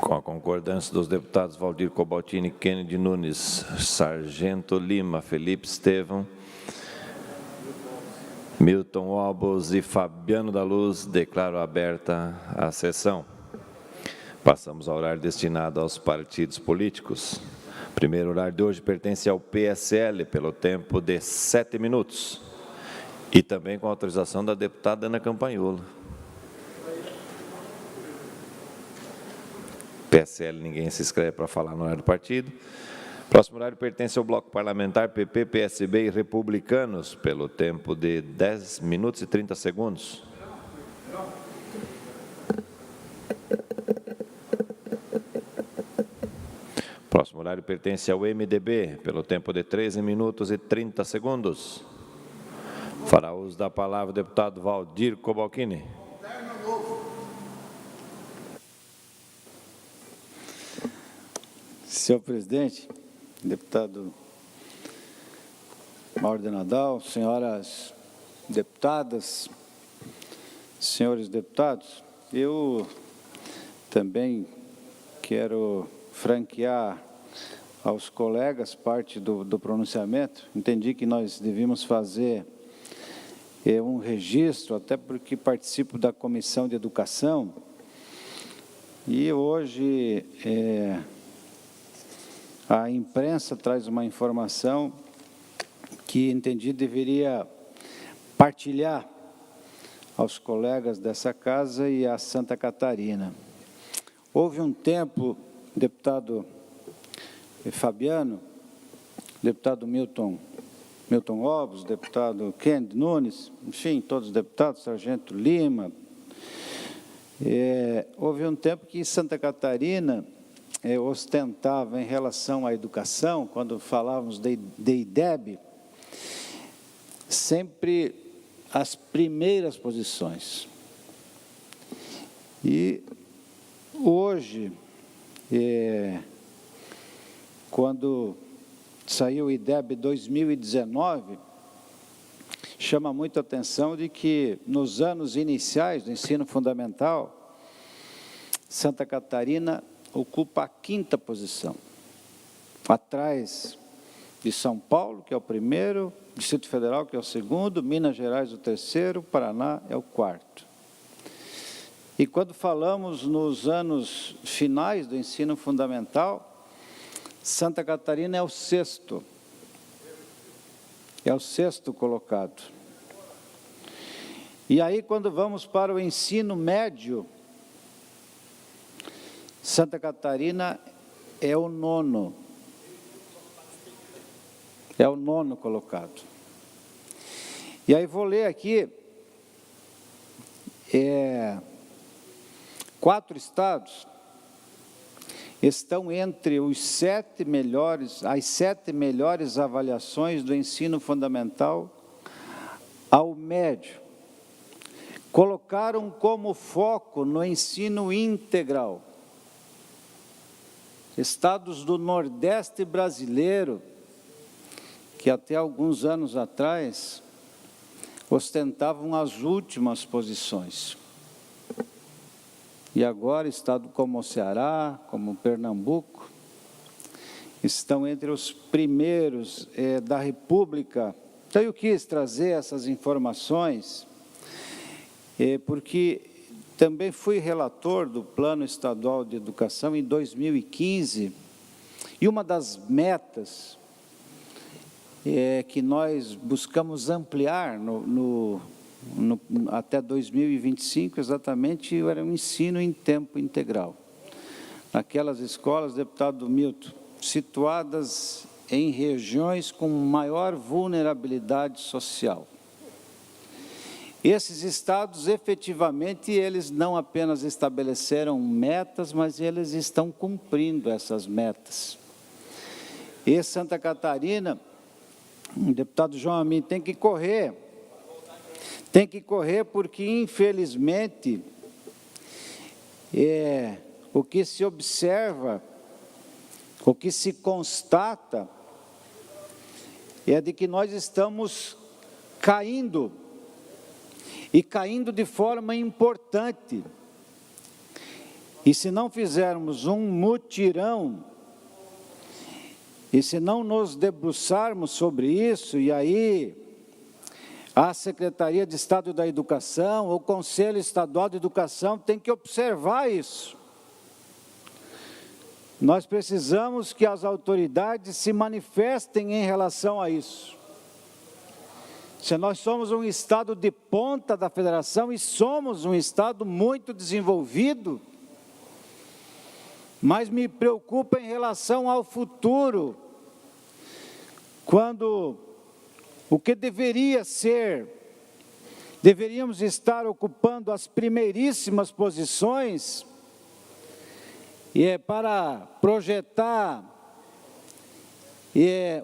Com a concordância dos deputados Valdir Cobaltini, Kennedy Nunes, Sargento Lima, Felipe Estevão, Milton Obos e Fabiano da Luz, declaro aberta a sessão. Passamos ao horário destinado aos partidos políticos. O primeiro horário de hoje pertence ao PSL, pelo tempo de 7 minutos. E também com a autorização da deputada Ana Campanhola. PSL, ninguém se inscreve para falar no horário do partido. Próximo horário pertence ao bloco parlamentar PP, PSB e Republicanos, pelo tempo de 10 minutos e 30 segundos. Próximo horário pertence ao MDB, pelo tempo de 13 minutos e 30 segundos. Fará uso da palavra o deputado Valdir Cobaltini. Senhor presidente, deputado Mauro de Nadal, senhoras deputadas, senhores deputados, eu também quero franquear aos colegas parte do pronunciamento. Entendi que nós devíamos fazer um registro, até porque participo da Comissão de Educação, e hoje a imprensa traz uma informação que entendi deveria partilhar aos colegas dessa casa e a Santa Catarina. Houve um tempo, deputado Fabiano, deputado Milton Obos, deputado Kennedy Nunes, enfim, todos os deputados, Sargento Lima, houve um tempo que Santa Catarina ostentava em relação à educação, quando falávamos de IDEB, sempre as primeiras posições. E hoje, quando saiu o IDEB 2019, chama muito a atenção de que nos anos iniciais do ensino fundamental, Santa Catarina ocupa a 5ª posição, atrás de São Paulo, que é o primeiro, Distrito Federal, que é o segundo, Minas Gerais, o terceiro, Paraná é o 4º. E quando falamos nos anos finais do ensino fundamental, Santa Catarina é o 6º, colocado. E aí, quando vamos para o ensino médio, Santa Catarina é o 9º. É o 9º colocado. E aí vou ler aqui 4 estados estão entre os 7 melhores, as 7 melhores avaliações do ensino fundamental ao médio. Colocaram como foco no ensino integral. Estados do Nordeste brasileiro, que até alguns anos atrás ostentavam as últimas posições. E agora, estado como o Ceará, como Pernambuco, estão entre os primeiros da República. Então, eu quis trazer essas informações, porque também fui relator do Plano Estadual de Educação em 2015, e uma das metas que nós buscamos ampliar até 2025, exatamente, era o ensino em tempo integral. Naquelas escolas, deputado Milton, situadas em regiões com maior vulnerabilidade social. Esses estados, efetivamente, eles não apenas estabeleceram metas, mas eles estão cumprindo essas metas. E Santa Catarina, o deputado João Amin, tem que correr porque, infelizmente, o que se observa, o que se constata, é de que nós estamos caindo, e caindo de forma importante. E se não fizermos um mutirão, e se não nos debruçarmos sobre isso, e aí a Secretaria de Estado da Educação, o Conselho Estadual de Educação tem que observar isso. Nós precisamos que as autoridades se manifestem em relação a isso. Se nós somos um estado de ponta da federação e somos um estado muito desenvolvido, mas me preocupa em relação ao futuro, quando o que deveríamos estar ocupando as primeiríssimas posições, e é para projetar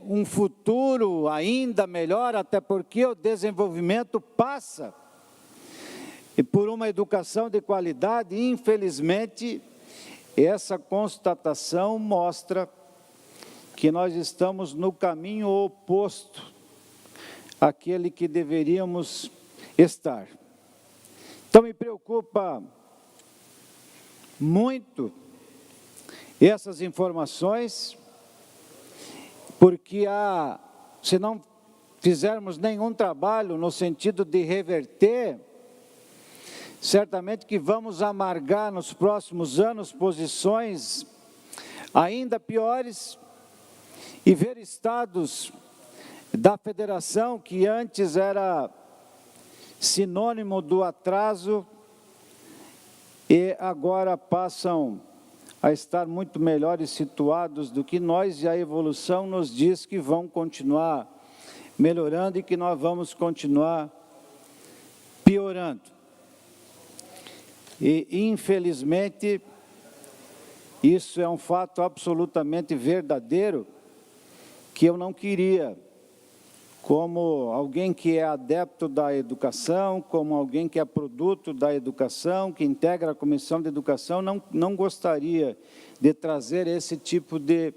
um futuro ainda melhor, até porque o desenvolvimento passa e por uma educação de qualidade. Infelizmente, essa constatação mostra que nós estamos no caminho oposto àquele que deveríamos estar. Então, me preocupa muito essas informações, porque se não fizermos nenhum trabalho no sentido de reverter, certamente que vamos amargar nos próximos anos posições ainda piores e ver estados da federação que antes era sinônimo do atraso e agora passam a estar muito melhores situados do que nós, e a evolução nos diz que vão continuar melhorando e que nós vamos continuar piorando. E, infelizmente, isso é um fato absolutamente verdadeiro, que eu não queria, como alguém que é adepto da educação, como alguém que é produto da educação, que integra a Comissão de Educação, não gostaria de trazer esse tipo de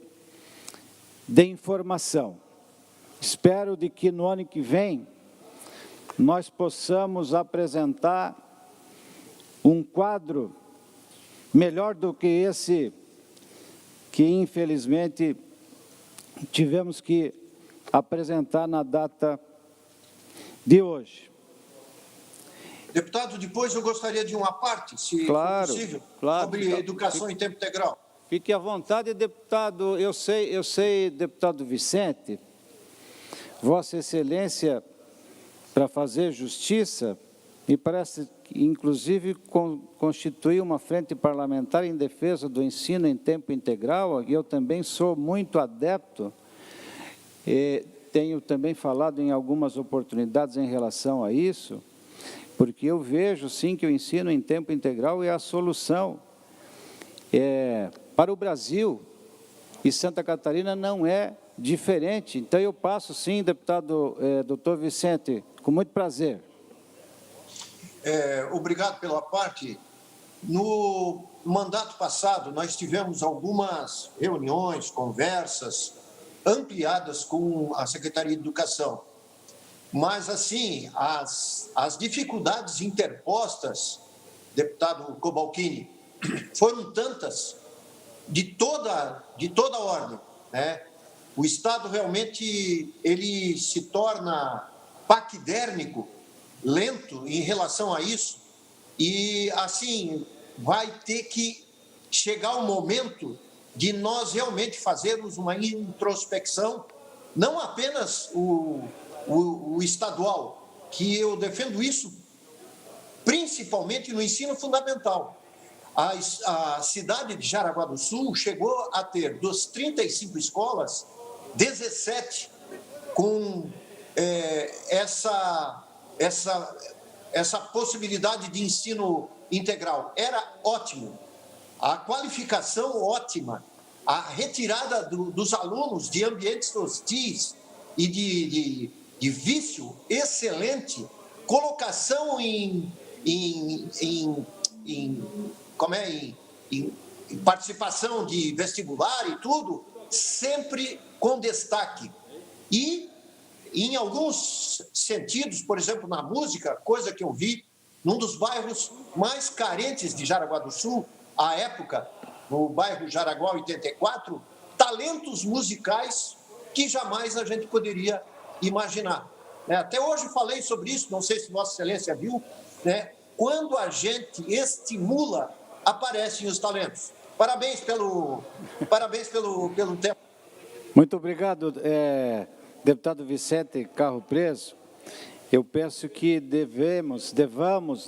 informação. Espero de que no ano que vem nós possamos apresentar um quadro melhor do que esse que, infelizmente, tivemos que apresentar na data de hoje. Deputado, depois eu gostaria de uma parte, se for possível, claro, sobre educação em tempo integral. Fique à vontade, deputado. Eu sei, deputado Vicente, Vossa Excelência, para fazer justiça, me parece que, inclusive, constituir uma frente parlamentar em defesa do ensino em tempo integral, e eu também sou muito adepto. Tenho também falado em algumas oportunidades em relação a isso, porque eu vejo, sim, que o ensino em tempo integral é a solução para o Brasil, e Santa Catarina não é diferente. Então, eu passo, sim, deputado doutor Vicente, com muito prazer. Obrigado pela parte. No mandato passado, nós tivemos algumas reuniões, conversas, ampliadas com a Secretaria de Educação. Mas, assim, as dificuldades interpostas, deputado Cobalcini, foram tantas, de toda ordem, né? O Estado realmente ele se torna paquidérmico, lento em relação a isso, e, assim, vai ter que chegar o momento de nós realmente fazermos uma introspecção, não apenas o estadual, que eu defendo isso, principalmente no ensino fundamental. A cidade de Jaraguá do Sul chegou a ter, dos 35 escolas, 17 com essa possibilidade de ensino integral. Era ótimo. A qualificação ótima, a retirada dos alunos de ambientes hostis e de vício excelente, colocação em participação de vestibular e tudo, sempre com destaque. E, em alguns sentidos, por exemplo, na música, coisa que eu vi, num dos bairros mais carentes de Jaraguá do Sul, à época, no bairro Jaraguá 84, talentos musicais que jamais a gente poderia imaginar. Até hoje falei sobre isso, não sei se Vossa Excelência viu, né? Quando a gente estimula, aparecem os talentos. Parabéns pelo tempo. Muito obrigado, deputado Vicente Carro Preso. Eu penso que devamos,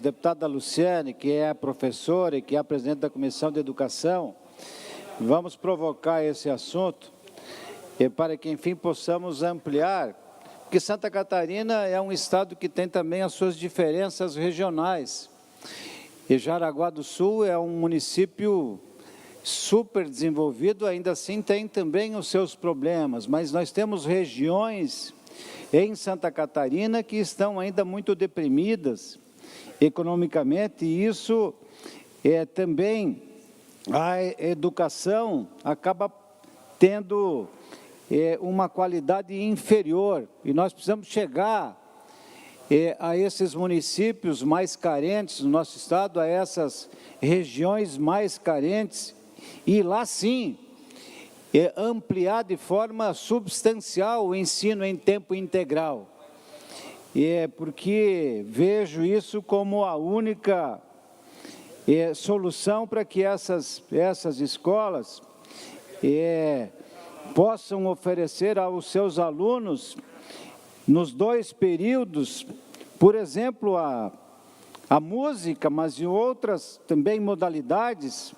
deputada Luciane, que é a professora e que é a presidente da Comissão de Educação, vamos provocar esse assunto para que, enfim, possamos ampliar, porque Santa Catarina é um estado que tem também as suas diferenças regionais. E Jaraguá do Sul é um município super desenvolvido, ainda assim tem também os seus problemas, mas nós temos regiões em Santa Catarina que estão ainda muito deprimidas economicamente, e isso também a educação acaba tendo uma qualidade inferior, e nós precisamos chegar a esses municípios mais carentes do nosso estado, a essas regiões mais carentes, e lá sim ampliar de forma substancial o ensino em tempo integral. Porque vejo isso como a única solução para que essas escolas possam oferecer aos seus alunos, nos 2 períodos, por exemplo, a música, mas em outras também modalidades,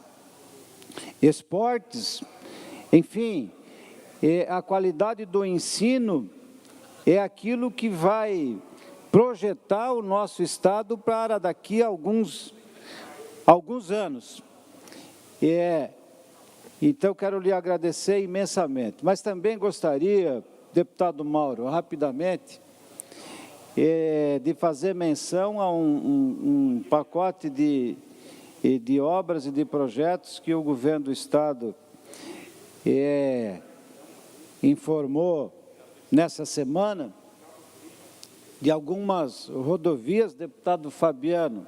esportes, enfim, a qualidade do ensino é aquilo que vai projetar o nosso estado para daqui a alguns anos. Então, quero lhe agradecer imensamente, mas também gostaria, deputado Mauro, rapidamente, de fazer menção a um pacote de obras e de projetos que o governo do estado informou nessa semana, de algumas rodovias, deputado Fabiano,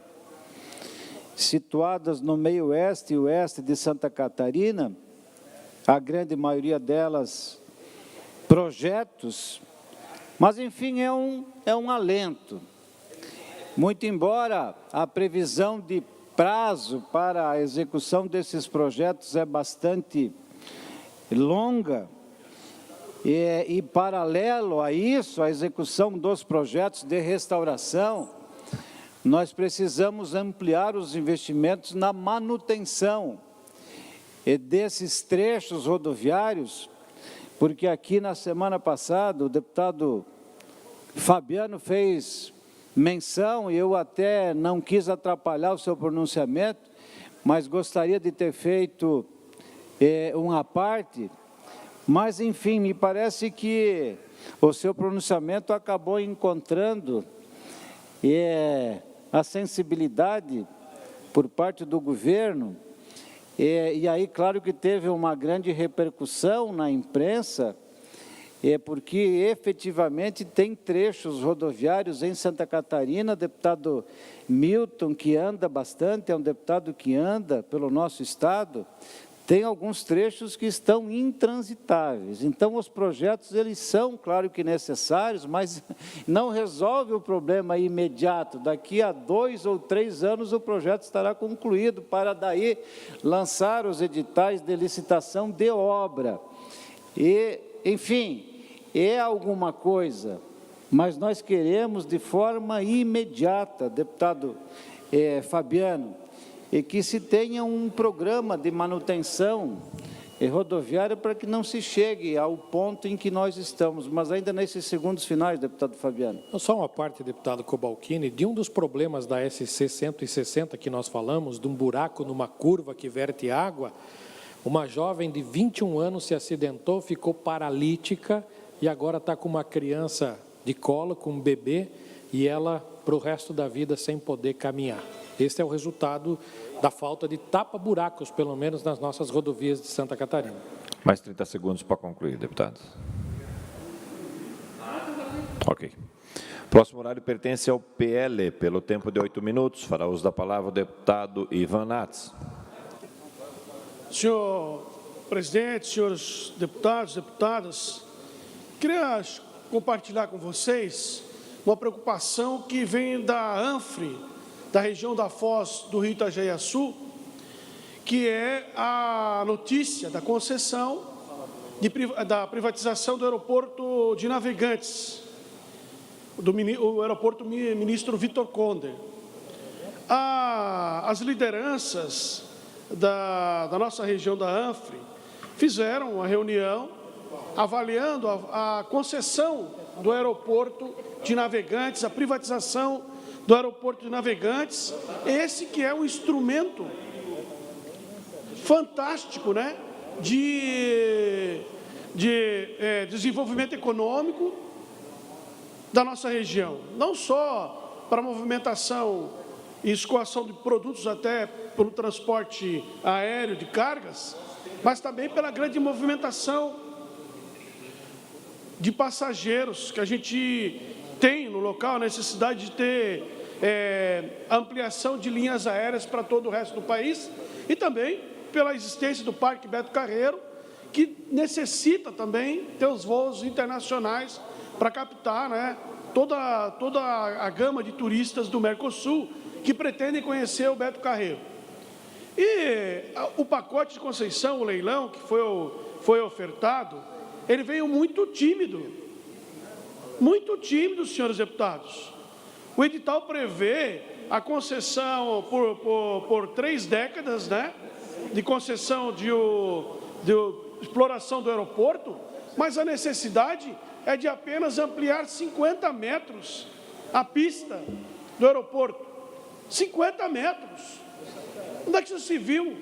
situadas no meio oeste e oeste de Santa Catarina, a grande maioria delas projetos, mas enfim é um alento. Muito embora a previsão de prazo para a execução desses projetos é bastante longa, e paralelo a isso, a execução dos projetos de restauração, nós precisamos ampliar os investimentos na manutenção desses trechos rodoviários, porque aqui na semana passada o deputado Fabiano fez menção, e eu até não quis atrapalhar o seu pronunciamento, mas gostaria de ter feito uma parte, mas enfim, me parece que o seu pronunciamento acabou encontrando a sensibilidade por parte do governo, e aí, claro que teve uma grande repercussão na imprensa, porque efetivamente tem trechos rodoviários em Santa Catarina, deputado Milton, que anda bastante, é um deputado que anda pelo nosso estado, tem alguns trechos que estão intransitáveis. Então, os projetos, eles são, claro que necessários, mas não resolve o problema imediato. Daqui a 2 ou 3 anos, o projeto estará concluído, para daí lançar os editais de licitação de obra. Enfim, é alguma coisa, mas nós queremos de forma imediata, deputado Fabiano, que se tenha um programa de manutenção rodoviária para que não se chegue ao ponto em que nós estamos, mas ainda nesses segundos finais, deputado Fabiano. Só uma parte, deputado Cobalcini, de um dos problemas da SC 160 que nós falamos, de um buraco numa curva que verte água, uma jovem de 21 anos se acidentou, ficou paralítica e agora está com uma criança de colo, com um bebê, e ela para o resto da vida sem poder caminhar. Esse é o resultado da falta de tapa-buracos, pelo menos nas nossas rodovias de Santa Catarina. Mais 30 segundos para concluir, deputado. Ok. Próximo horário pertence ao PL, pelo tempo de 8 minutos. Fará uso da palavra o deputado Ivan Nats. senhor presidente, senhores deputados, deputadas, queria compartilhar com vocês uma preocupação que vem da ANFRE, da região da Foz do Rio Itajaí-Açu, que é a notícia da concessão da privatização do aeroporto de Navegantes, o aeroporto ministro Vitor Conder. As lideranças da nossa região da ANFRE fizeram uma reunião avaliando a concessão do aeroporto de Navegantes, a privatização do aeroporto de Navegantes, esse que é um instrumento fantástico, né, de desenvolvimento econômico da nossa região, não só para a movimentação e escoação de produtos até pelo transporte aéreo de cargas, mas também pela grande movimentação de passageiros que a gente tem no local, a necessidade de ter ampliação de linhas aéreas para todo o resto do país e também pela existência do Parque Beto Carreiro, que necessita também ter os voos internacionais para captar, né, toda a gama de turistas do Mercosul que pretendem conhecer o Beto Carreiro. E o pacote de concessão, o leilão que foi ofertado, ele veio muito tímido, senhores deputados. O edital prevê a concessão por 3 décadas, né, de concessão de exploração do aeroporto, mas a necessidade é de apenas ampliar 50 metros a pista do aeroporto. 50 metros. Onde é que isso se viu?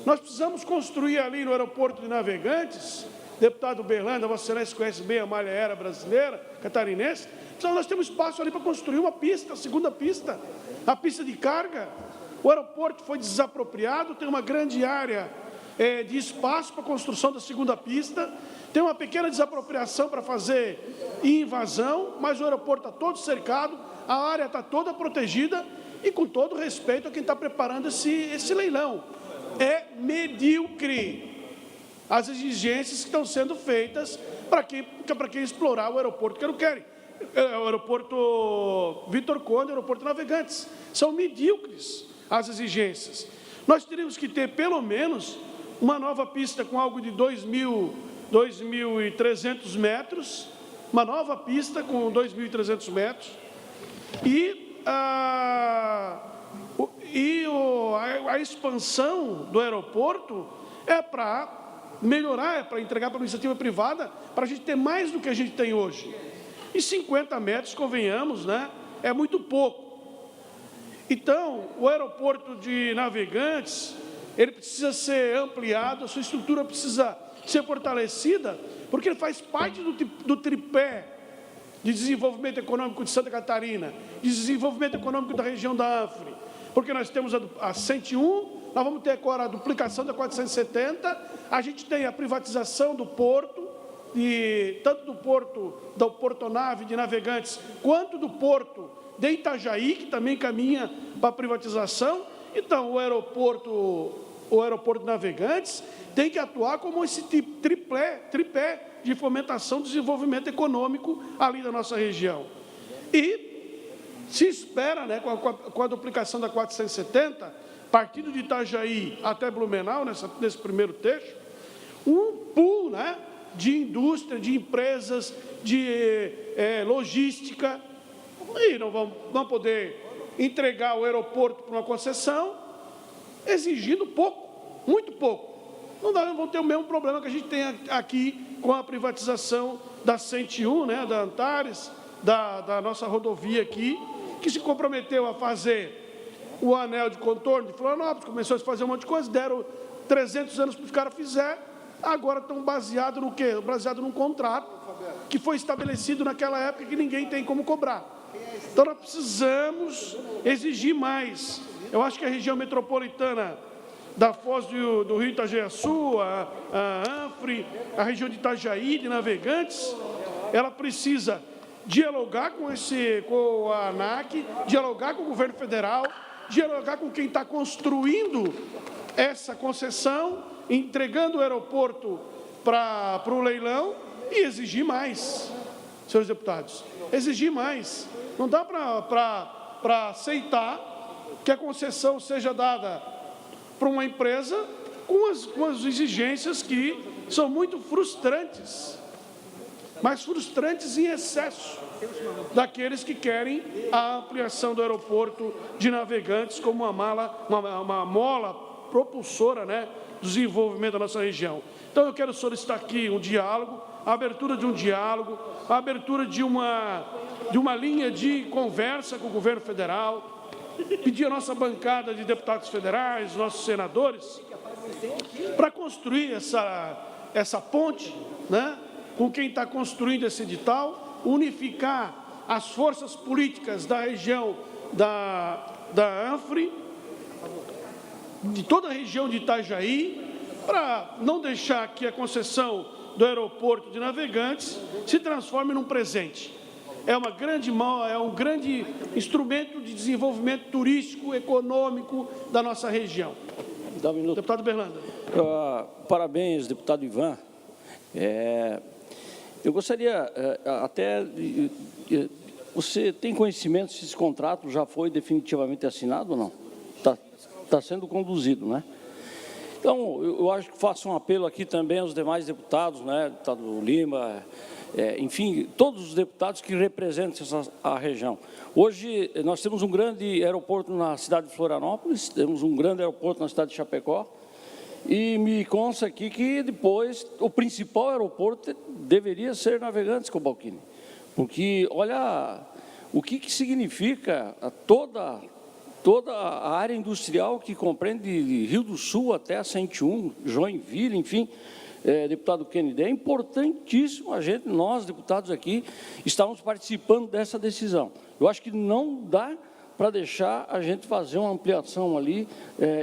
Nós precisamos construir ali no aeroporto de Navegantes, deputado Berlândia, Vossa Excelência conhece bem a malha aérea brasileira, catarinense, então nós temos espaço ali para construir uma pista, a segunda pista, a pista de carga. O aeroporto foi desapropriado, tem uma grande área de espaço para a construção da segunda pista, tem uma pequena desapropriação para fazer invasão, mas o aeroporto está todo cercado, a área está toda protegida e com todo respeito a quem está preparando esse leilão. É medíocre as exigências que estão sendo feitas para quem explorar o aeroporto que não querem. O aeroporto Vitor Conder, o aeroporto Navegantes, são medíocres as exigências. Nós teríamos que ter, pelo menos, uma nova pista com algo de 2.300 metros, uma nova pista com 2.300 metros, e a expansão do aeroporto é para melhorar, é para entregar para a iniciativa privada, para a gente ter mais do que a gente tem hoje. E 50 metros, convenhamos, né, é muito pouco. Então, o aeroporto de Navegantes, ele precisa ser ampliado, a sua estrutura precisa ser fortalecida, porque ele faz parte do tripé de desenvolvimento econômico de Santa Catarina, de desenvolvimento econômico da região da ANFRE, porque nós temos a 101, nós vamos ter agora a duplicação da 470, a gente tem a privatização do porto, tanto do portonave de Navegantes, quanto do porto de Itajaí, que também caminha para a privatização. Então, o aeroporto de Navegantes tem que atuar como esse tripé de fomentação e desenvolvimento econômico ali da nossa região. E se espera, né, com a duplicação da 470, partindo de Itajaí até Blumenau, nesse primeiro trecho, um pool, né, de indústria, de empresas, de logística, e não vão poder entregar o aeroporto para uma concessão, exigindo pouco, muito pouco. Não vão ter o mesmo problema que a gente tem aqui com a privatização da 101, né, da Antares, da nossa rodovia aqui, que se comprometeu a fazer o anel de contorno de Florianópolis, começou a fazer um monte de coisa, deram 300 anos para os caras fizerem, agora estão baseados no quê? Baseado num contrato que foi estabelecido naquela época que ninguém tem como cobrar. Então, nós precisamos exigir mais. Eu acho que a região metropolitana da Foz do Rio Itajaí-Açu, a ANFRE, a região de Itajaí, de Navegantes, ela precisa dialogar com a ANAC, dialogar com o governo federal, dialogar com quem está construindo essa concessão, entregando o aeroporto para o leilão e exigir mais, senhores deputados, exigir mais. Não dá para aceitar que a concessão seja dada para uma empresa com as exigências que são muito frustrantes, mas frustrantes em excesso, daqueles que querem a ampliação do aeroporto de Navegantes como uma mola propulsora, né, do desenvolvimento da nossa região. Então, eu quero solicitar aqui um diálogo, a abertura de um diálogo, a abertura de uma linha de conversa com o governo federal, pedir a nossa bancada de deputados federais, nossos senadores, para construir essa ponte, né, com quem está construindo esse edital, unificar as forças políticas da região da ANFRE, de toda a região de Itajaí, para não deixar que a concessão do aeroporto de Navegantes se transforme num presente. É um grande instrumento de desenvolvimento turístico, econômico da nossa região. Dá um minuto. Deputado Berlanda. Parabéns, deputado Ivan. Eu gostaria até... Você tem conhecimento se esse contrato já foi definitivamente assinado ou não? Está sendo conduzido, né? Então, eu acho que faço um apelo aqui também aos demais deputados, né? Deputado Lima, enfim, todos os deputados que representam a região. Hoje, nós temos um grande aeroporto na cidade de Florianópolis, temos um grande aeroporto na cidade de Chapecó, e me consta aqui que depois o principal aeroporto deveria ser Navegantes, Cobalcini, porque olha o que significa toda a área industrial que compreende de Rio do Sul até a 101, Joinville, enfim, deputado Kennedy, é importantíssimo nós, deputados aqui, estamos participando dessa decisão. Eu acho que não dá para deixar a gente fazer uma ampliação ali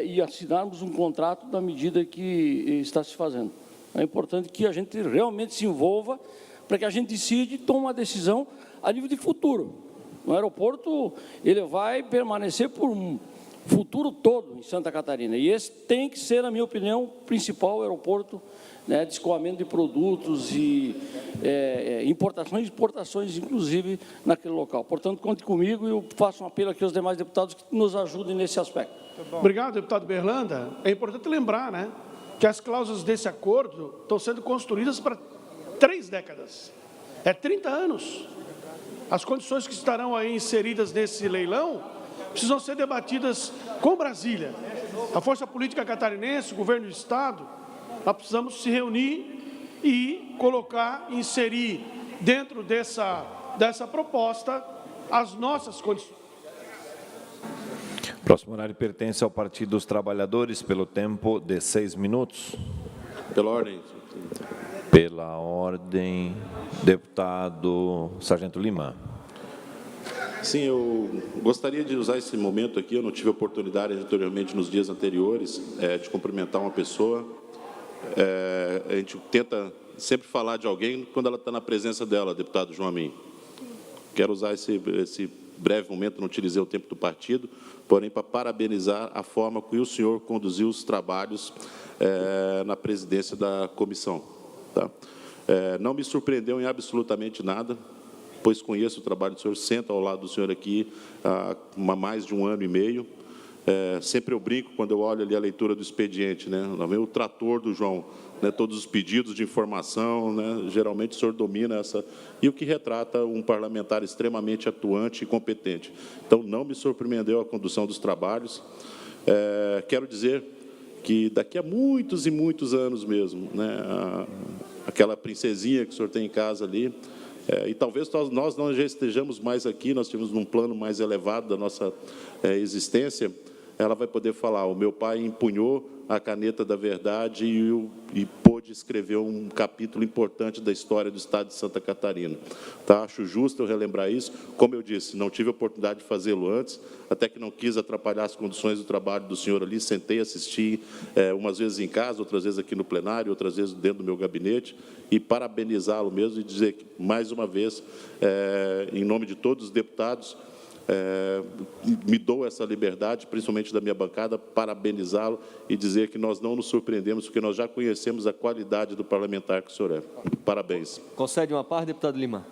e assinarmos um contrato da medida que está se fazendo. É importante que a gente realmente se envolva para que a gente decida e tome uma decisão a nível de futuro. O aeroporto ele vai permanecer por um futuro todo em Santa Catarina. E esse tem que ser, na minha opinião, o principal aeroporto, né, de escoamento de produtos e importações e exportações, inclusive, naquele local. Portanto, conte comigo e eu faço um apelo aqui aos demais deputados que nos ajudem nesse aspecto. Obrigado, deputado Berlanda. É importante lembrar, né, que as cláusulas desse acordo estão sendo construídas para 3 décadas. 30 anos. As condições que estarão aí inseridas nesse leilão precisam ser debatidas com Brasília. A força política catarinense, o governo do Estado, nós precisamos se reunir e inserir dentro dessa proposta as nossas condições. Próximo horário pertence ao Partido dos Trabalhadores, pelo tempo de 6 minutos. Pela ordem. Pela ordem, deputado Sargento Lima. Sim, eu gostaria de usar esse momento aqui, eu não tive oportunidade anteriormente nos dias anteriores de cumprimentar uma pessoa. A gente tenta sempre falar de alguém quando ela está na presença dela, deputado João Amin. Quero usar esse breve momento, não utilizei o tempo do partido, porém para parabenizar a forma que o senhor conduziu os trabalhos na presidência da comissão. Tá? Não me surpreendeu em absolutamente nada, pois conheço o trabalho do senhor, sento ao lado do senhor aqui há mais de 1 ano e meio. Sempre eu brinco quando eu olho ali a leitura do expediente, né? Lá vem o trator do João, né? Todos os pedidos de informação, né? Geralmente o senhor domina essa, e o que retrata um parlamentar extremamente atuante e competente. Então, não me surpreendeu a condução dos trabalhos. Quero dizer que daqui a muitos e muitos anos mesmo, né? Aquela princesinha que o senhor tem em casa ali, e talvez nós não já estejamos mais aqui, nós temos um plano mais elevado da nossa existência, ela vai poder falar, o meu pai empunhou a caneta da verdade e pôde escrever um capítulo importante da história do Estado de Santa Catarina. Tá? Acho justo eu relembrar isso. Como eu disse, não tive a oportunidade de fazê-lo antes, até que não quis atrapalhar as condições do trabalho do senhor ali, sentei, assisti umas vezes em casa, outras vezes aqui no plenário, outras vezes dentro do meu gabinete, e parabenizá-lo mesmo e dizer que, mais uma vez, em nome de todos os deputados, me dou essa liberdade, principalmente da minha bancada, parabenizá-lo e dizer que nós não nos surpreendemos, porque nós já conhecemos a qualidade do parlamentar que o senhor é. Parabéns. Concede uma parte, deputado Lima?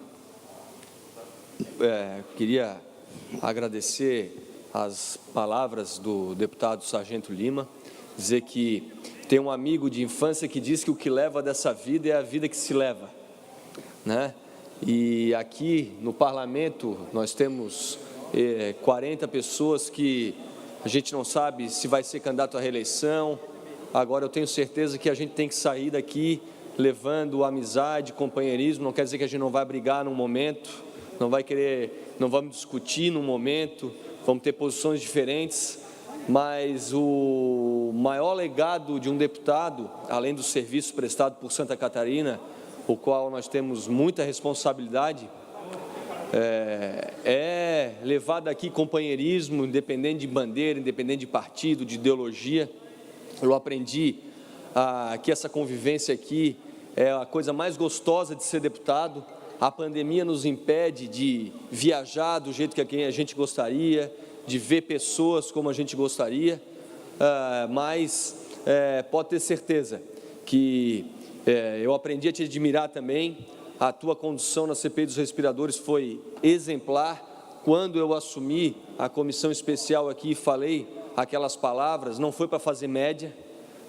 Queria agradecer as palavras do deputado Sargento Lima, dizer que tem um amigo de infância que diz que o que leva dessa vida é a vida que se leva, né? E aqui no parlamento nós temos 40 pessoas que a gente não sabe se vai ser candidato à reeleição. Agora eu tenho certeza que a gente tem que sair daqui levando amizade, companheirismo. Não quer dizer que a gente não vai brigar num momento, não vamos discutir num momento, vamos ter posições diferentes, mas o maior legado de um deputado, além do serviço prestado por Santa Catarina, o qual nós temos muita responsabilidade, é levar daqui companheirismo, independente de bandeira, independente de partido, de ideologia. Eu aprendi que essa convivência aqui é a coisa mais gostosa de ser deputado. A pandemia nos impede de viajar do jeito que a gente gostaria, de ver pessoas como a gente gostaria, mas pode ter certeza que eu aprendi a te admirar também. A tua condução na CPI dos respiradores foi exemplar. Quando eu assumi a comissão especial aqui e falei aquelas palavras, não foi para fazer média,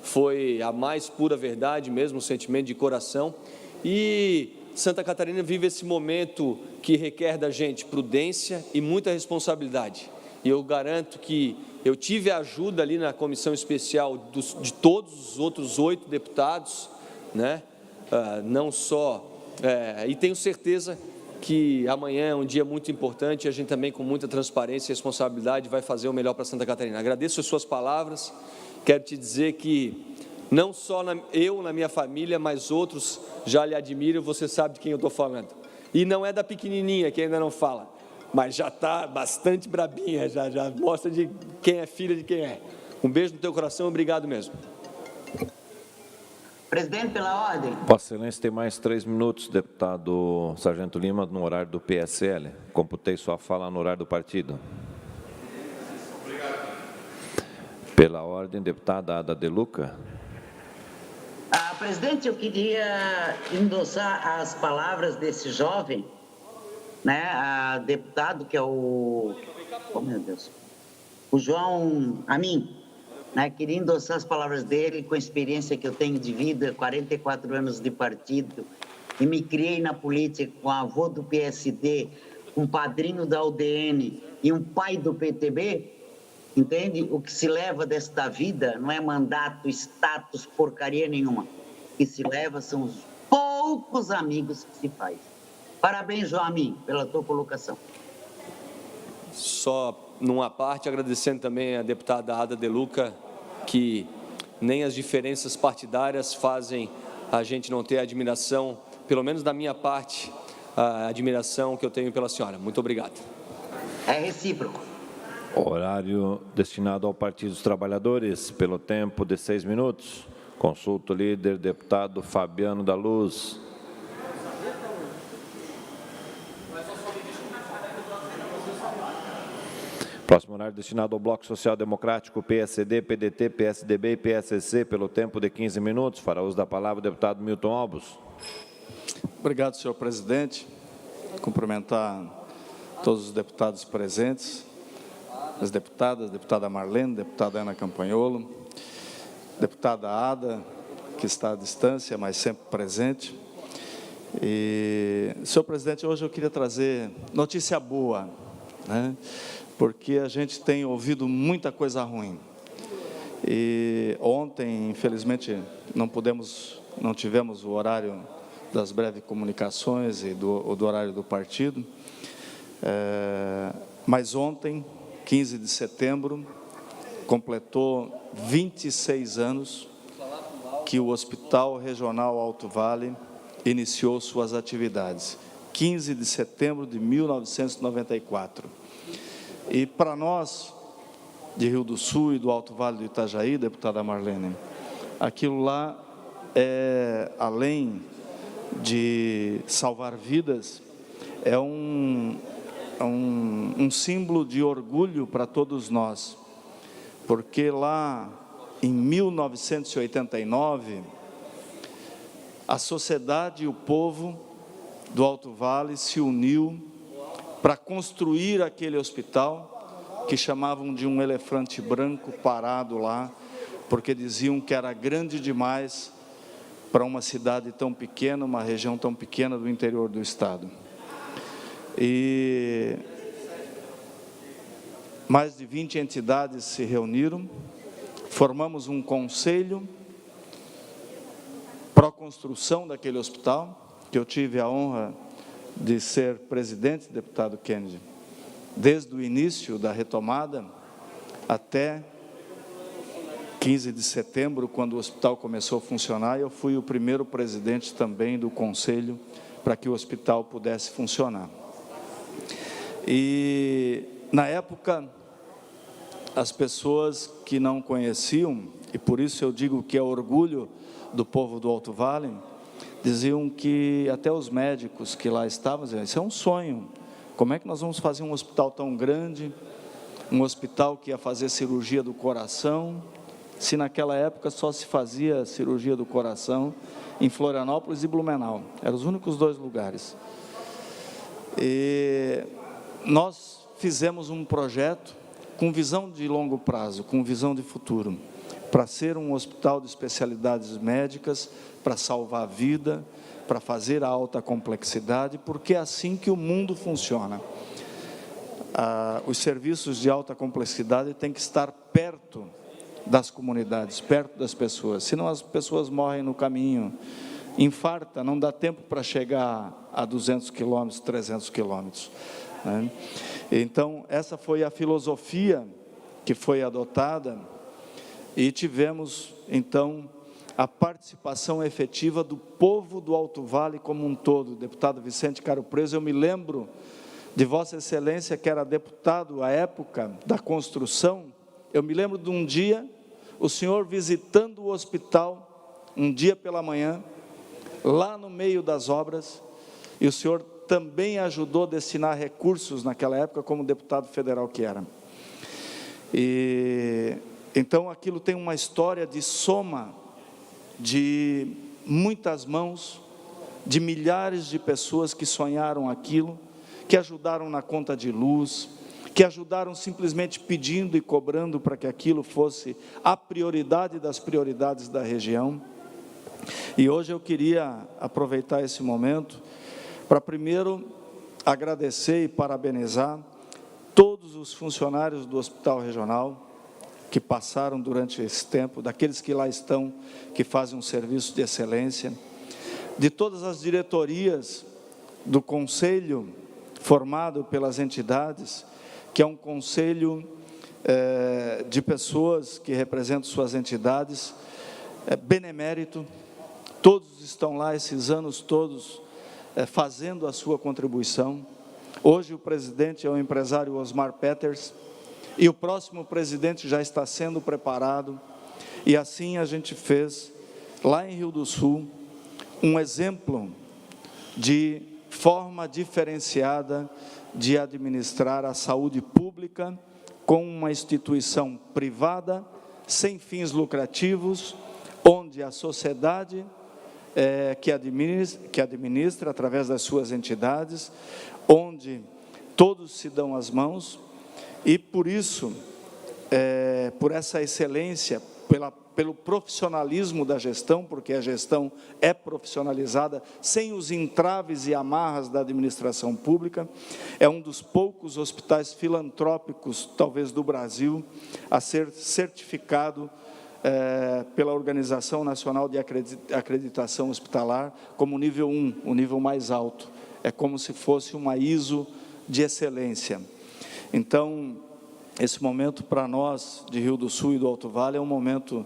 foi a mais pura verdade mesmo, um sentimento de coração. E Santa Catarina vive esse momento que requer da gente prudência e muita responsabilidade. E eu garanto que eu tive a ajuda ali na comissão especial de todos os outros 8 deputados, né? Não só... e tenho certeza que amanhã é um dia muito importante e a gente também, com muita transparência e responsabilidade, vai fazer o melhor para Santa Catarina. Agradeço as suas palavras, quero te dizer que não só eu, na minha família, mas outros já lhe admiram, você sabe de quem eu estou falando. E não é da pequenininha, que ainda não fala, mas já está bastante brabinha, já mostra de quem é filha de quem é. Um beijo no teu coração, obrigado mesmo. Presidente, pela ordem. Vossa Excelência tem mais 3 minutos, deputado Sargento Lima, no horário do PSL. Computei sua fala no horário do partido. Pela ordem, deputada Ada De Luca. Presidente, eu queria endossar as palavras desse jovem, né, deputado, que é o João Amin. Queria endossar as palavras dele com a experiência que eu tenho de vida, 44 anos de partido, e me criei na política com avô do PSD, um padrinho da UDN e um pai do PTB, entende? O que se leva desta vida não é mandato, status, porcaria nenhuma. O que se leva são os poucos amigos que se faz. Parabéns, João Amin, pela tua colocação. Só numa parte, agradecendo também a deputada Ada De Luca, que nem as diferenças partidárias fazem a gente não ter admiração, pelo menos da minha parte, a admiração que eu tenho pela senhora. Muito obrigado. É recíproco. Horário destinado ao Partido dos Trabalhadores, pelo tempo de 6 minutos. Consulto o líder, deputado Fabiano da Luz. Próximo horário destinado ao Bloco Social Democrático, PSD, PDT, PSDB e PSC, pelo tempo de 15 minutos. Fará uso da palavra o deputado Milton Albos. Obrigado, senhor presidente. Cumprimentar todos os deputados presentes, as deputadas, deputada Marlene, deputada Ana Campanholo, deputada Ada, que está à distância, mas sempre presente. E, senhor presidente, hoje eu queria trazer notícia boa, né? Porque a gente tem ouvido muita coisa ruim. E ontem, infelizmente, não tivemos o horário das breves comunicações e do horário do partido. Mas ontem, 15 de setembro, completou 26 anos que o Hospital Regional Alto Vale iniciou suas atividades. 15 de setembro de 1994. E para nós, de Rio do Sul e do Alto Vale do Itajaí, deputada Marlene, aquilo lá é, além de salvar vidas, é um um símbolo de orgulho para todos nós, porque lá em 1989, a sociedade e o povo do Alto Vale se uniu para construir aquele hospital que chamavam de um elefante branco parado lá, porque diziam que era grande demais para uma cidade tão pequena, uma região tão pequena do interior do estado. E mais de 20 entidades se reuniram, formamos um conselho pró-construção daquele hospital, que eu tive a honra de ser presidente, deputado Kennedy, desde o início da retomada até 15 de setembro, quando o hospital começou a funcionar, eu fui o primeiro presidente também do conselho para que o hospital pudesse funcionar. E, na época, as pessoas que não conheciam, e por isso eu digo que é orgulho do povo do Alto Vale, diziam que até os médicos que lá estavam diziam, isso é um sonho, como é que nós vamos fazer um hospital tão grande, um hospital que ia fazer cirurgia do coração, se naquela época só se fazia cirurgia do coração em Florianópolis e Blumenau, eram os únicos 2 lugares. E nós fizemos um projeto com visão de longo prazo, com visão de futuro, para ser um hospital de especialidades médicas, para salvar a vida, para fazer a alta complexidade, porque é assim que o mundo funciona. Os serviços de alta complexidade têm que estar perto das comunidades, perto das pessoas, senão as pessoas morrem no caminho, infarta, não dá tempo para chegar a 200 quilômetros, 300 quilômetros. Né? Então, essa foi a filosofia que foi adotada e tivemos, então, a participação efetiva do povo do Alto Vale como um todo. Deputado Vicente Caro Preso, eu me lembro de Vossa Excelência, que era deputado à época da construção, eu me lembro de um dia, o senhor visitando o hospital, um dia pela manhã, lá no meio das obras, e o senhor também ajudou a destinar recursos naquela época, como deputado federal que era. E então aquilo tem uma história de soma de muitas mãos, de milhares de pessoas que sonharam aquilo, que ajudaram na conta de luz, que ajudaram simplesmente pedindo e cobrando para que aquilo fosse a prioridade das prioridades da região. E hoje eu queria aproveitar esse momento para primeiro agradecer e parabenizar todos os funcionários do Hospital Regional que passaram durante esse tempo, daqueles que lá estão, que fazem um serviço de excelência, de todas as diretorias do conselho formado pelas entidades, que é um conselho de pessoas que representam suas entidades, benemérito, todos estão lá esses anos todos fazendo a sua contribuição. Hoje o presidente é o empresário Osmar Peters, e o próximo presidente já está sendo preparado, e assim a gente fez, lá em Rio do Sul, um exemplo de forma diferenciada de administrar a saúde pública com uma instituição privada, sem fins lucrativos, onde a sociedade que administra através das suas entidades, onde todos se dão as mãos, e por isso, por essa excelência, pelo profissionalismo da gestão, porque a gestão é profissionalizada, sem os entraves e amarras da administração pública, é um dos poucos hospitais filantrópicos, talvez do Brasil, a ser certificado pela Organização Nacional de Acreditação Hospitalar como nível 1, o nível mais alto. É como se fosse uma ISO de excelência. Então, esse momento para nós de Rio do Sul e do Alto Vale é um momento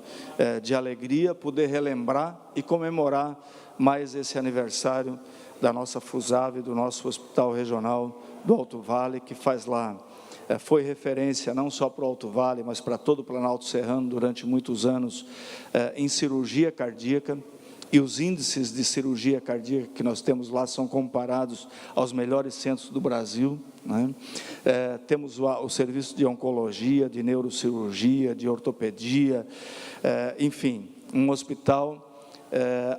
de alegria, poder relembrar e comemorar mais esse aniversário da nossa FUSAV, do nosso Hospital Regional do Alto Vale, que faz lá, foi referência não só para o Alto Vale, mas para todo o Planalto Serrano durante muitos anos em cirurgia cardíaca. e os índices de cirurgia cardíaca que nós temos lá são comparados aos melhores centros do Brasil, né? Temos o serviço de oncologia, de neurocirurgia, de ortopedia, enfim, um hospital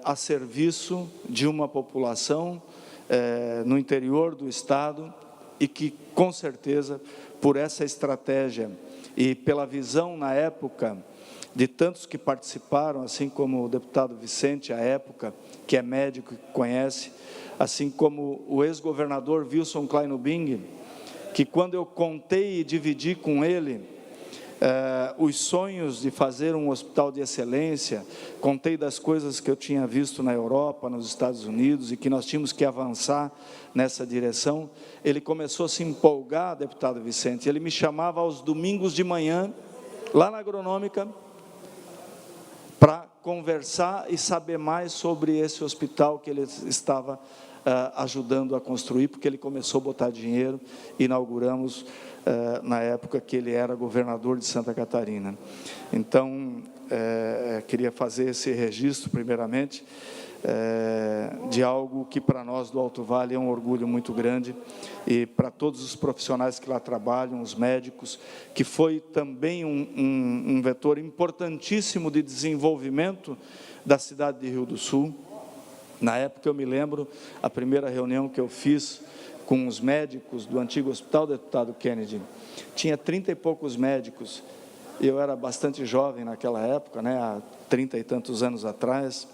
a serviço de uma população no interior do Estado e que, com certeza, por essa estratégia e pela visão, na época, de tantos que participaram, assim como o deputado Vicente, à época, que é médico, que conhece, assim como o ex-governador Wilson Kleinubing, que quando eu contei e dividi com ele os sonhos de fazer um hospital de excelência, contei das coisas que eu tinha visto na Europa, nos Estados Unidos, e que nós tínhamos que avançar nessa direção, ele começou a se empolgar, deputado Vicente, ele me chamava aos domingos de manhã, lá na Agronômica, para conversar e saber mais sobre esse hospital que ele estava ajudando a construir, porque ele começou a botar dinheiro, inauguramos na época que ele era governador de Santa Catarina. Então, queria fazer esse registro, primeiramente, de algo que para nós do Alto Vale é um orgulho muito grande, e para todos os profissionais que lá trabalham, os médicos, que foi também um vetor importantíssimo de desenvolvimento da cidade de Rio do Sul. Na época, eu me lembro, a primeira reunião que eu fiz com os médicos do antigo hospital, deputado Kennedy, tinha 30 e poucos médicos, eu era bastante jovem naquela época, né, há 30 e tantos anos atrás,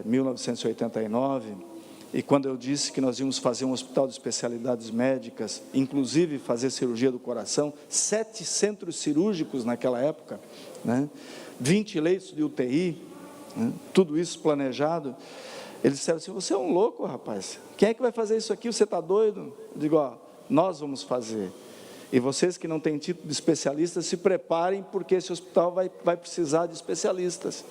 1989, e quando eu disse que nós íamos fazer um hospital de especialidades médicas, inclusive fazer cirurgia do coração, 7 centros cirúrgicos naquela época, né, 20 leitos de UTI, né, tudo isso planejado, eles disseram assim: você é um louco, rapaz, quem é que vai fazer isso aqui, você está doido? Eu digo: ó, nós vamos fazer, e vocês que não têm título de especialista, se preparem, porque esse hospital vai precisar de especialistas.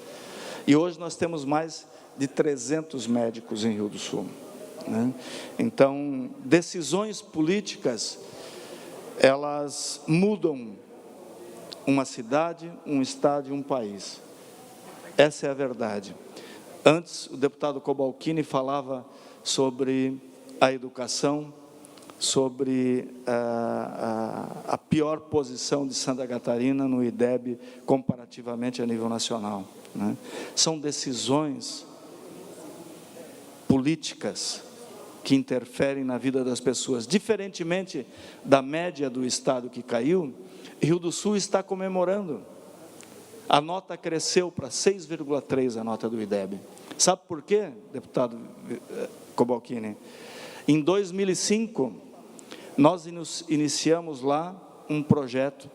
E hoje nós temos mais de 300 médicos em Rio do Sul, né? Então, decisões políticas, elas mudam uma cidade, um estado e um país. Essa é a verdade. Antes, o deputado Cobalcini falava sobre a educação, sobre a pior posição de Santa Catarina no IDEB, comparativamente a nível nacional, né? São decisões políticas que interferem na vida das pessoas. Diferentemente da média do estado que caiu, Rio do Sul está comemorando. A nota cresceu para 6,3, a nota do IDEB. Sabe por quê, deputado Cobalcini? Em 2005, nós iniciamos lá um projeto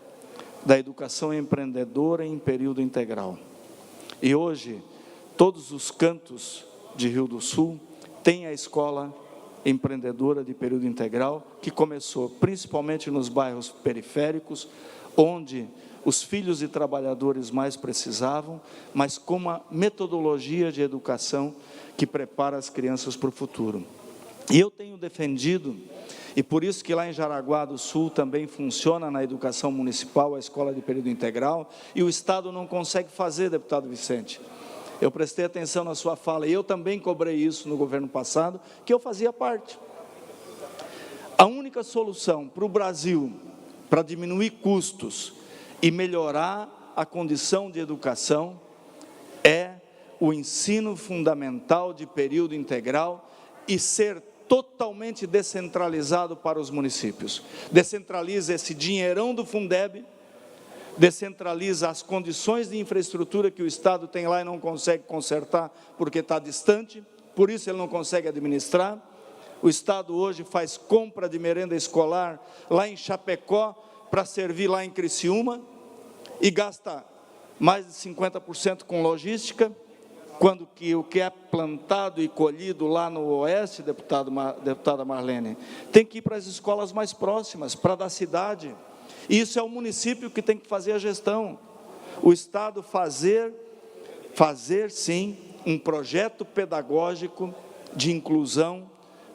da educação empreendedora em período integral. E hoje, todos os cantos de Rio do Sul têm a escola empreendedora de período integral, que começou principalmente nos bairros periféricos, onde os filhos de trabalhadores mais precisavam, mas com uma metodologia de educação que prepara as crianças para o futuro. E eu tenho defendido, e por isso que lá em Jaraguá do Sul também funciona na educação municipal a escola de período integral, e o Estado não consegue fazer, deputado Vicente. Eu prestei atenção na sua fala, e eu também cobrei isso no governo passado, que eu fazia parte. A única solução para o Brasil, para diminuir custos e melhorar a condição de educação, é o ensino fundamental de período integral e ser totalmente descentralizado para os municípios. Descentraliza esse dinheirão do Fundeb, descentraliza as condições de infraestrutura que o Estado tem lá e não consegue consertar porque está distante, por isso ele não consegue administrar. O Estado hoje faz compra de merenda escolar lá em Chapecó para servir lá em Criciúma e gasta mais de 50% com logística, quando que o que é plantado e colhido lá no oeste, deputada Marlene, tem que ir para as escolas mais próximas, para da cidade. E isso é o município que tem que fazer a gestão. O Estado fazer sim, um projeto pedagógico de inclusão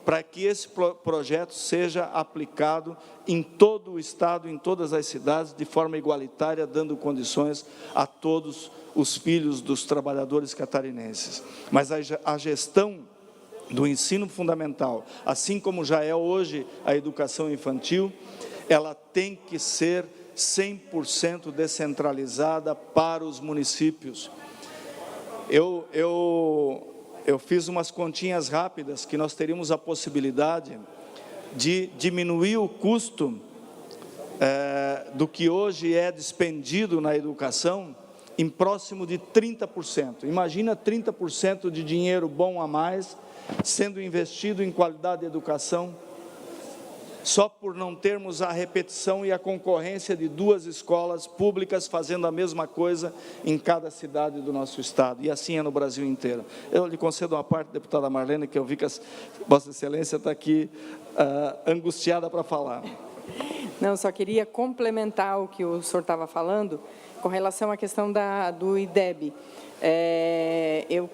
para que esse projeto seja aplicado em todo o Estado, em todas as cidades, de forma igualitária, dando condições a todos os filhos dos trabalhadores catarinenses. Mas a gestão do ensino fundamental, assim como já é hoje a educação infantil, ela tem que ser 100% descentralizada para os municípios. Eu fiz umas continhas rápidas que nós teríamos a possibilidade de diminuir o custo do que hoje é despendido na educação em próximo de 30%. Imagina 30% de dinheiro bom a mais sendo investido em qualidade de educação, só por não termos a repetição e a concorrência de 2 escolas públicas fazendo a mesma coisa em cada cidade do nosso estado, e assim é no Brasil inteiro. Eu lhe concedo uma parte, deputada Marlene, que eu vi que Vossa Excelência está aqui angustiada para falar. Não, só queria complementar o que o senhor estava falando com relação à questão do IDEB. Eu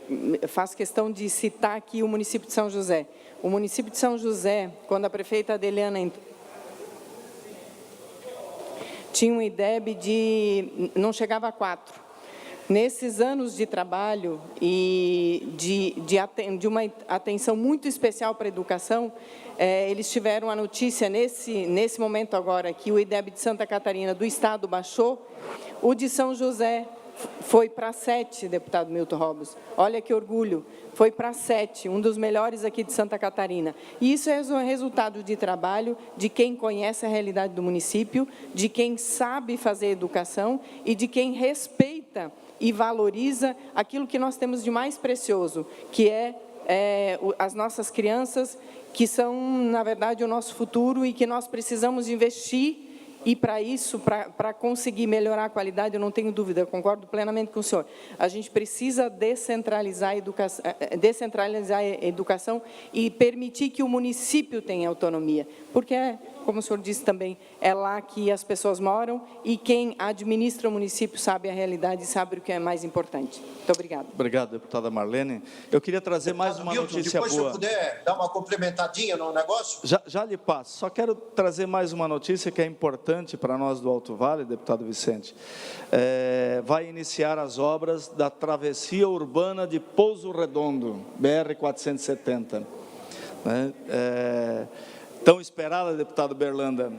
faço questão de citar aqui o município de São José. O município de São José, quando a prefeita Adeliana entrou, tinha um IDEB não chegava a 4. Nesses anos de trabalho e de uma atenção muito especial para a educação, eles tiveram a notícia, nesse momento agora, que o IDEB de Santa Catarina do Estado baixou, o de São José foi para 7, deputado Milton Robles. Olha que orgulho, foi para 7, um dos melhores aqui de Santa Catarina. E isso é um resultado de trabalho de quem conhece a realidade do município, de quem sabe fazer educação e de quem respeita e valoriza aquilo que nós temos de mais precioso, que as nossas crianças, que são, na verdade, o nosso futuro e que nós precisamos investir. E para isso, para conseguir melhorar a qualidade, eu não tenho dúvida, eu concordo plenamente com o senhor, a gente precisa descentralizar a educação e permitir que o município tenha autonomia, porque, como o senhor disse também, é lá que as pessoas moram e quem administra o município sabe a realidade e sabe o que é mais importante. Muito obrigada. Obrigado, deputada Marlene. Eu queria trazer mais uma notícia boa. Depois, se eu puder dar uma complementadinha no negócio. Já lhe passo. Só quero trazer mais uma notícia que é importante para nós do Alto Vale, deputado Vicente. Vai iniciar as obras da travessia urbana de Pouso Redondo, BR-470. Tão esperada, deputado Berlanda.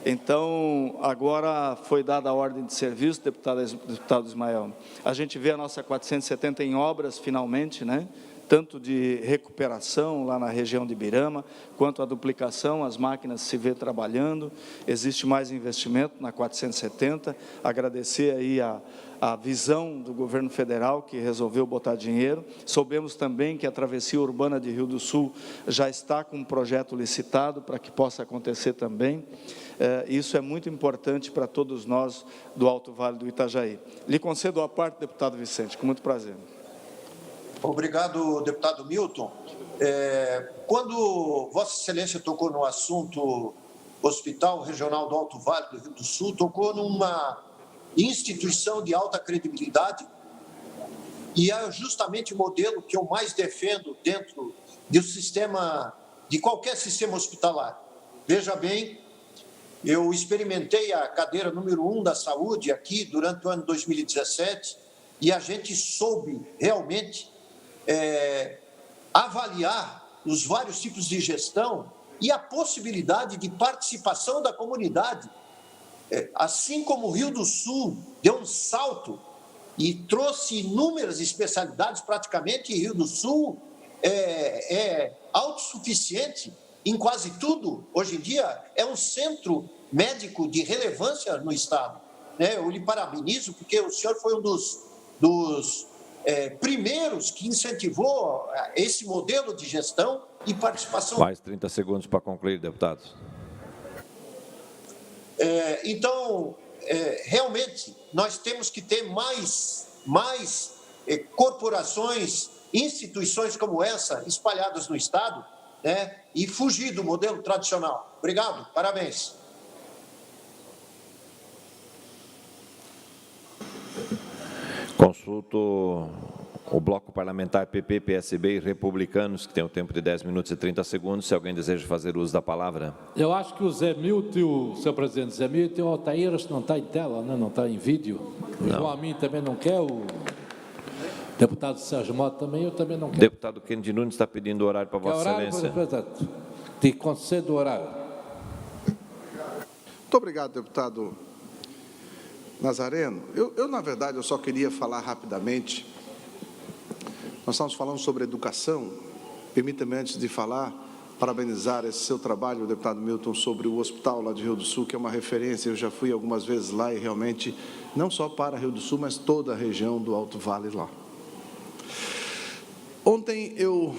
Então, agora foi dada a ordem de serviço, deputado Ismael. A gente vê a nossa 470 em obras, finalmente, tanto de recuperação lá na região de Birama, quanto a duplicação, as máquinas se vê trabalhando, existe mais investimento na 470, agradecer aí a visão do governo federal que resolveu botar dinheiro. Soubemos também que a travessia urbana de Rio do Sul já está com um projeto licitado para que possa acontecer também. Isso é muito importante para todos nós do Alto Vale do Itajaí. Lhe concedo a parte, deputado Vicente, com muito prazer. Obrigado, deputado Milton. Quando Vossa Excelência tocou no assunto Hospital Regional do Alto Vale do Rio do Sul, tocou numa instituição de alta credibilidade e é justamente o modelo que eu mais defendo dentro do sistema, de qualquer sistema hospitalar. Veja bem, eu experimentei a cadeira número 1 da saúde aqui durante o ano 2017 e a gente soube realmente avaliar os vários tipos de gestão e a possibilidade de participação da comunidade. Assim como o Rio do Sul deu um salto e trouxe inúmeras especialidades, praticamente Rio do Sul é autossuficiente em quase tudo. Hoje em dia é um centro médico de relevância no Estado. Eu lhe parabenizo porque o senhor foi um dos primeiros que incentivou esse modelo de gestão e participação. Mais 30 segundos para concluir, deputados. Então, realmente, nós temos que ter mais corporações, instituições como essa espalhadas no Estado, e fugir do modelo tradicional. Obrigado, parabéns. Com Consulto o bloco parlamentar PP, PSB e Republicanos, que tem um tempo de 10 minutos e 30 segundos, se alguém deseja fazer uso da palavra. Eu acho que o Zé Milton, senhor presidente, Zé Milton e o Altair, acho que não está em tela, né? Não está em vídeo. O João Amin também não quer, o deputado Sérgio Mota também, eu também não quero. Deputado Kennedy Nunes está pedindo horário para Vossa Excelência. Presidente, te concedo o horário. Muito obrigado, deputado Nazareno. Eu, na verdade, eu só queria falar rapidamente. Nós estamos falando sobre educação. Permita-me, antes de falar, parabenizar esse seu trabalho, deputado Milton, sobre o hospital lá de Rio do Sul, que é uma referência. Eu já fui algumas vezes lá e realmente, não só para Rio do Sul, mas toda a região do Alto Vale lá. Ontem eu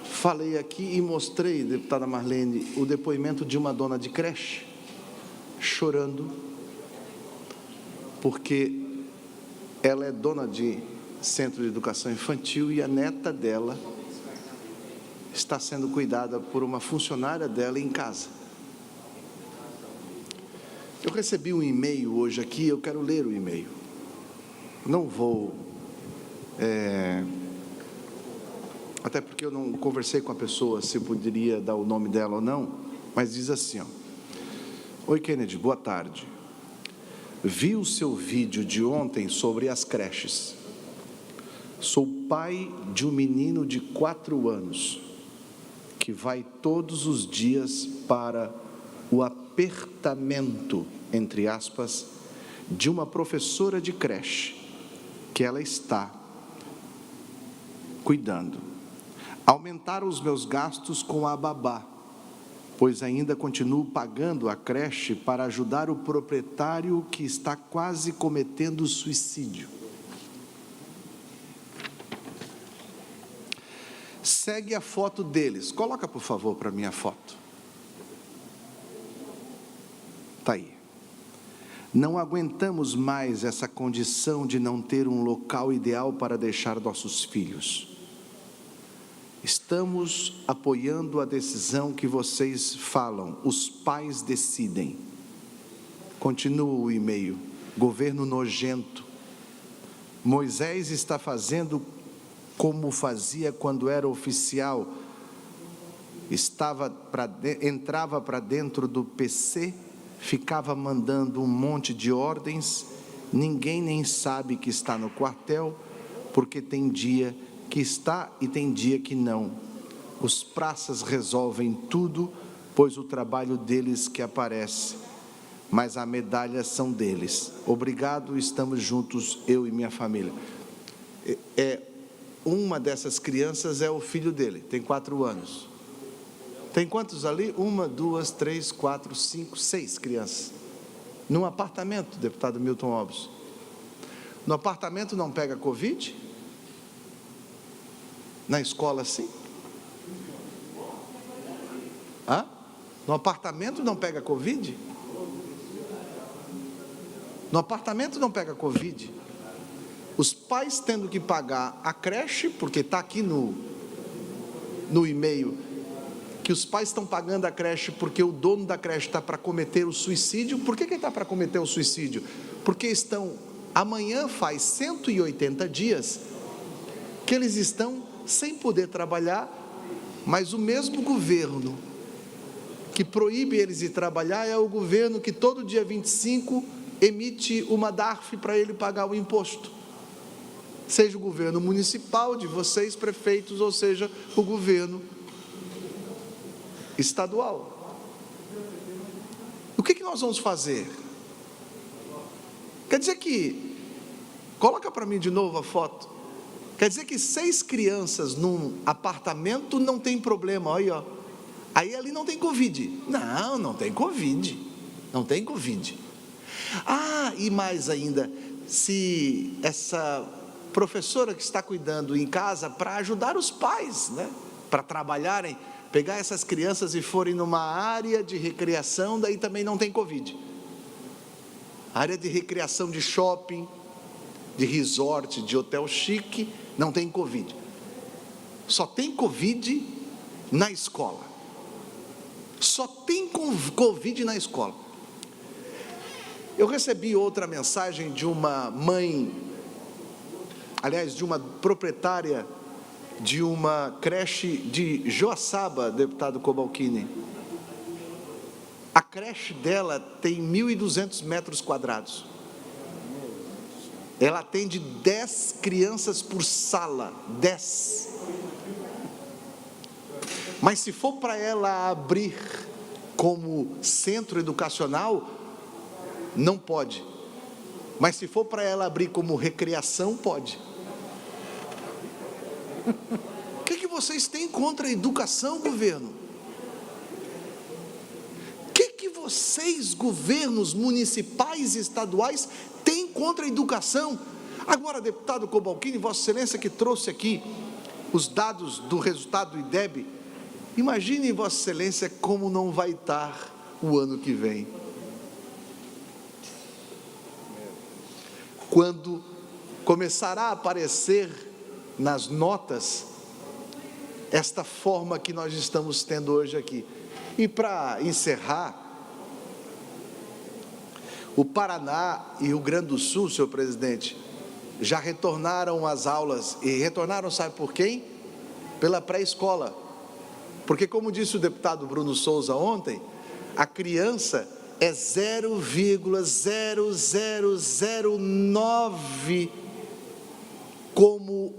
falei aqui e mostrei, deputada Marlene, o depoimento de uma dona de creche, chorando, porque ela é dona de centro de educação infantil e a neta dela está sendo cuidada por uma funcionária dela em casa. Eu recebi um e-mail hoje aqui, eu quero ler o e-mail. Não vou, até porque eu não conversei com a pessoa se eu poderia dar o nome dela ou não, mas diz assim, ó: Oi, Kennedy, boa tarde. Vi o seu vídeo de ontem sobre as creches. Sou pai de um menino de 4 anos, que vai todos os dias para o apertamento, entre aspas, de uma professora de creche, que ela está cuidando. Aumentaram os meus gastos com a babá, pois ainda continuo pagando a creche para ajudar o proprietário que está quase cometendo suicídio. Segue a foto deles. Coloca, por favor, para mim a foto. Está aí. Não aguentamos mais essa condição de não ter um local ideal para deixar nossos filhos. Estamos apoiando a decisão que vocês falam, os pais decidem. Continua o e-mail. Governo nojento. Moisés está fazendo como fazia quando era oficial. Entrava para dentro do PC, ficava mandando um monte de ordens, ninguém nem sabe que está no quartel, porque tem dia que está e tem dia que não. Os praças resolvem tudo, pois o trabalho deles que aparece, mas a medalha são deles. Obrigado, estamos juntos, eu e minha família. Uma dessas crianças é o filho dele, tem 4 anos. Tem quantos ali? 1, 2, 3, 4, 5, 6 crianças. Num apartamento, deputado Milton Obres. No apartamento não pega Covid? Na escola, sim? No apartamento não pega Covid? No apartamento não pega Covid? Os pais tendo que pagar a creche, porque está aqui no e-mail, que os pais estão pagando a creche porque o dono da creche está para cometer o suicídio. Por que ele está para cometer o suicídio? Porque amanhã faz 180 dias que eles estão sem poder trabalhar, mas o mesmo governo que proíbe eles de trabalhar é o governo que todo dia 25 emite uma DARF para ele pagar o imposto. Seja o governo municipal de vocês, prefeitos, ou seja, o governo estadual. O que nós vamos fazer? Quer dizer que, coloca para mim de novo a foto, quer dizer que 6 crianças num apartamento não tem problema, olha aí, ó. Aí ali não tem Covid. Não tem Covid. Não tem Covid. E mais ainda, se essa professora que está cuidando em casa para ajudar os pais, né, para trabalharem, pegar essas crianças e forem numa área de recreação, daí também não tem Covid. Área de recreação de shopping, de resort, de hotel chique, não tem Covid. Só tem Covid na escola. Só tem Covid na escola. Eu recebi outra mensagem de uma mãe aliás, de uma proprietária de uma creche de Joaçaba, deputado Cobalcini. A creche dela tem 1.200 metros quadrados. Ela atende 10 crianças por sala, 10. Mas se for para ela abrir como centro educacional, não pode. Mas se for para ela abrir como recreação, pode. O que vocês têm contra a educação, governo? O que vocês, governos municipais e estaduais, têm contra a educação? Agora, deputado Cobalcini, Vossa Excelência que trouxe aqui os dados do resultado do IDEB, imagine, Vossa Excelência, como não vai estar o ano que vem. Quando começará a aparecer nas notas esta forma que nós estamos tendo hoje aqui. E para encerrar, o Paraná e o Rio Grande do Sul, senhor presidente, já retornaram às aulas, e retornaram, sabe por quem? Pela pré-escola. Porque, como disse o deputado Bruno Souza ontem, a criança é 0,0009 como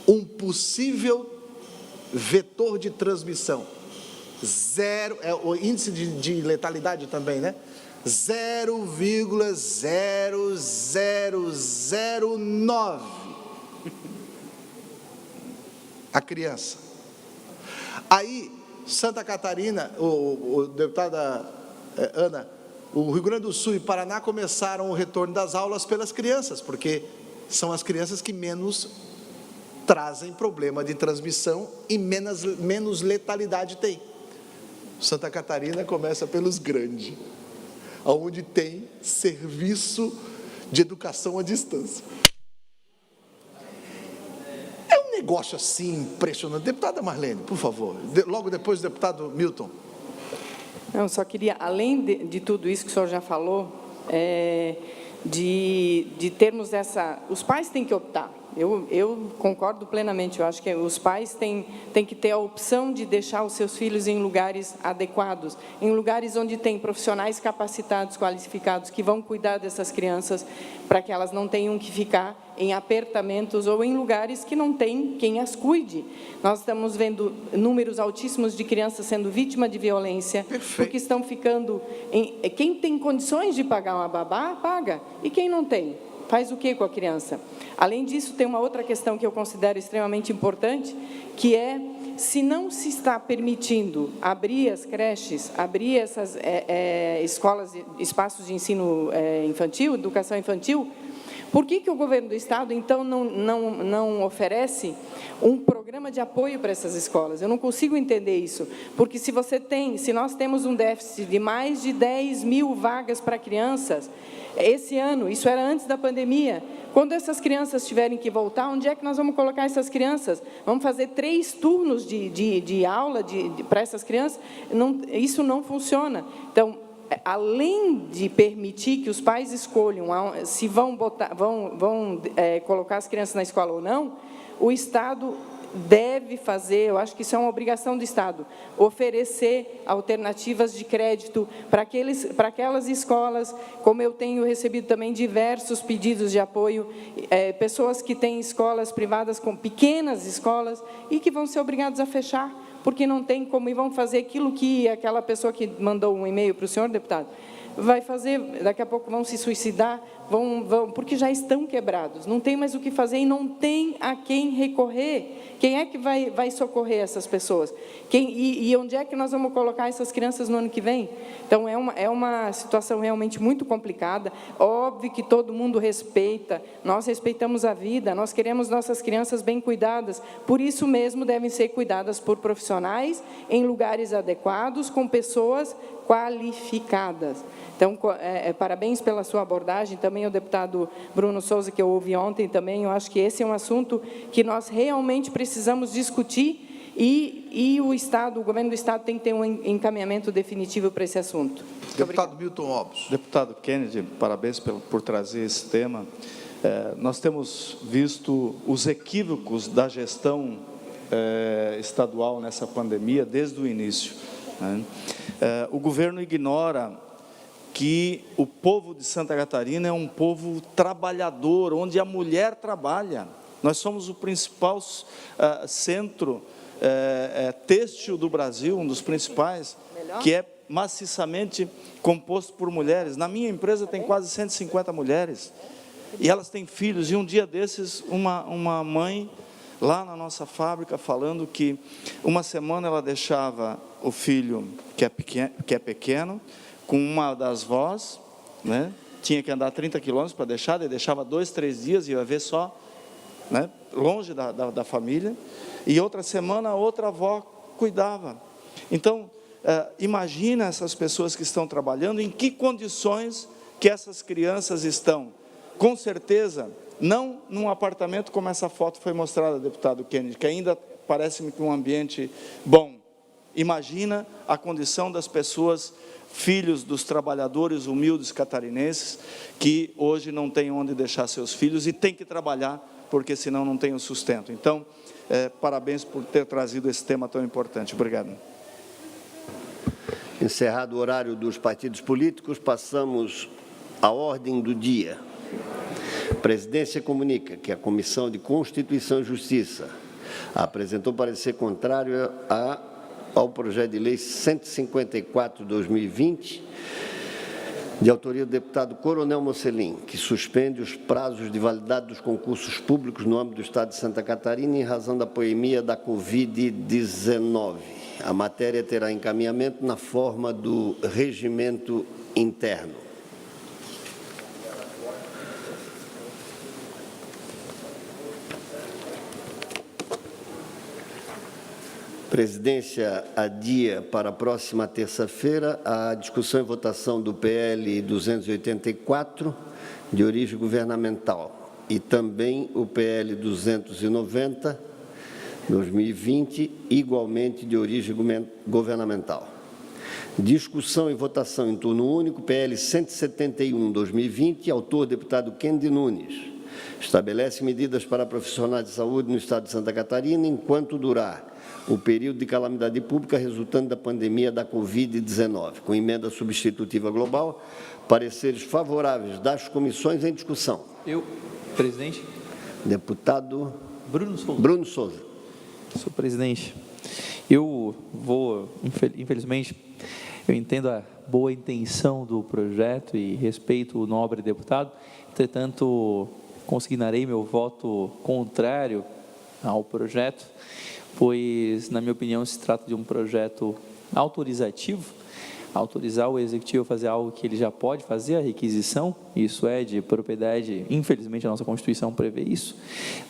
um possível vetor de transmissão. Zero, é o índice de letalidade também, né? 0,0009 a criança. Aí, Santa Catarina, o deputada Ana, o Rio Grande do Sul e Paraná começaram o retorno das aulas pelas crianças, porque são as crianças que menos trazem problema de transmissão e menos letalidade tem. Santa Catarina começa pelos grandes, onde tem serviço de educação à distância. É um negócio assim impressionante. Deputada Marlene, por favor, logo depois do deputado Milton. Não, só queria, além de tudo isso que o senhor já falou, de termos essa... Os pais têm que optar. Eu concordo plenamente, eu acho que os pais têm que ter a opção de deixar os seus filhos em lugares adequados, em lugares onde tem profissionais capacitados, qualificados, que vão cuidar dessas crianças, para que elas não tenham que ficar em apertamentos ou em lugares que não tem quem as cuide. Nós estamos vendo números altíssimos de crianças sendo vítima de violência, porque estão ficando... Quem tem condições de pagar uma babá, paga, e quem não tem? Faz o que com a criança? Além disso, tem uma outra questão que eu considero extremamente importante, que é, se não se está permitindo abrir as creches, abrir essas escolas, espaços de ensino infantil, educação infantil, por que o governo do Estado, então, não oferece um programa de apoio para essas escolas? Eu não consigo entender isso, porque se nós temos um déficit de mais de 10 mil vagas para crianças, esse ano, isso era antes da pandemia, quando essas crianças tiverem que voltar, onde é que nós vamos colocar essas crianças? Vamos fazer 3 turnos de aula para essas crianças? Isso não funciona. Então, além de permitir que os pais escolham se vão colocar as crianças na escola ou não, o Estado deve fazer, eu acho que isso é uma obrigação do Estado, oferecer alternativas de crédito para aquelas escolas, como eu tenho recebido também diversos pedidos de apoio, pessoas que têm escolas privadas, com pequenas escolas, e que vão ser obrigados a fechar, porque não tem como, e vão fazer aquilo que aquela pessoa que mandou um e-mail para o senhor, deputado, vai fazer, daqui a pouco vão se suicidar, porque já estão quebrados, não tem mais o que fazer e não tem a quem recorrer. Quem é que vai socorrer essas pessoas? E onde é que nós vamos colocar essas crianças no ano que vem? Então, é uma situação realmente muito complicada. Óbvio que todo mundo respeita, nós respeitamos a vida, nós queremos nossas crianças bem cuidadas, por isso mesmo devem ser cuidadas por profissionais, em lugares adequados, com pessoas qualificadas. Então, parabéns pela sua abordagem, também o deputado Bruno Souza, que eu ouvi ontem também, eu acho que esse é um assunto que nós realmente precisamos discutir e o Estado, o governo do Estado tem que ter um encaminhamento definitivo para esse assunto. Deputado Milton Obos. Deputado Kennedy, parabéns por trazer esse tema. Nós temos visto os equívocos da gestão estadual nessa pandemia desde o início, né? O governo ignora que o povo de Santa Catarina é um povo trabalhador, onde a mulher trabalha. Nós somos o principal centro têxtil do Brasil, um dos principais, que é maciçamente composto por mulheres. Na minha empresa tem quase 150 mulheres, e elas têm filhos, e um dia desses, uma mãe, lá na nossa fábrica, falando que uma semana ela deixava o filho, que é pequeno, com uma das vós, né? Tinha que andar 30 quilômetros para deixar, ele deixava 2, 3 dias e ia ver só, né? Longe da família, e outra semana a outra avó cuidava. Então, imagina essas pessoas que estão trabalhando, em que condições que essas crianças estão. Com certeza, não num apartamento como essa foto foi mostrada, deputado Kennedy, que ainda parece-me que um ambiente bom. Imagina a condição das pessoas, filhos dos trabalhadores humildes catarinenses, que hoje não têm onde deixar seus filhos e têm que trabalhar, porque senão não tem o sustento. Então, parabéns por ter trazido esse tema tão importante. Obrigado. Encerrado o horário dos partidos políticos, passamos à ordem do dia. A presidência comunica que a Comissão de Constituição e Justiça apresentou parecer contrário ao projeto de lei 154/2020, de autoria do deputado Coronel Mocelin, que suspende os prazos de validade dos concursos públicos no âmbito do Estado de Santa Catarina em razão da pandemia da Covid-19. A matéria terá encaminhamento na forma do regimento interno. A presidência adia para a próxima terça-feira a discussão e votação do PL 284, de origem governamental, e também o PL 290, 2020, igualmente de origem governamental. Discussão e votação em turno único, PL 171, 2020, autor deputado Kennedy Nunes. Estabelece medidas para profissionais de saúde no Estado de Santa Catarina enquanto durar o período de calamidade pública resultante da pandemia da Covid-19. Com emenda substitutiva global, pareceres favoráveis das comissões em discussão. Presidente. Deputado Bruno Souza. Bruno Souza. Senhor presidente, eu vou, infelizmente, eu entendo a boa intenção do projeto e respeito o nobre deputado, entretanto, consignarei meu voto contrário ao projeto, pois, na minha opinião, se trata de um projeto autorizativo, autorizar o executivo a fazer algo que ele já pode fazer, a requisição, isso é de propriedade, infelizmente a nossa Constituição prevê isso.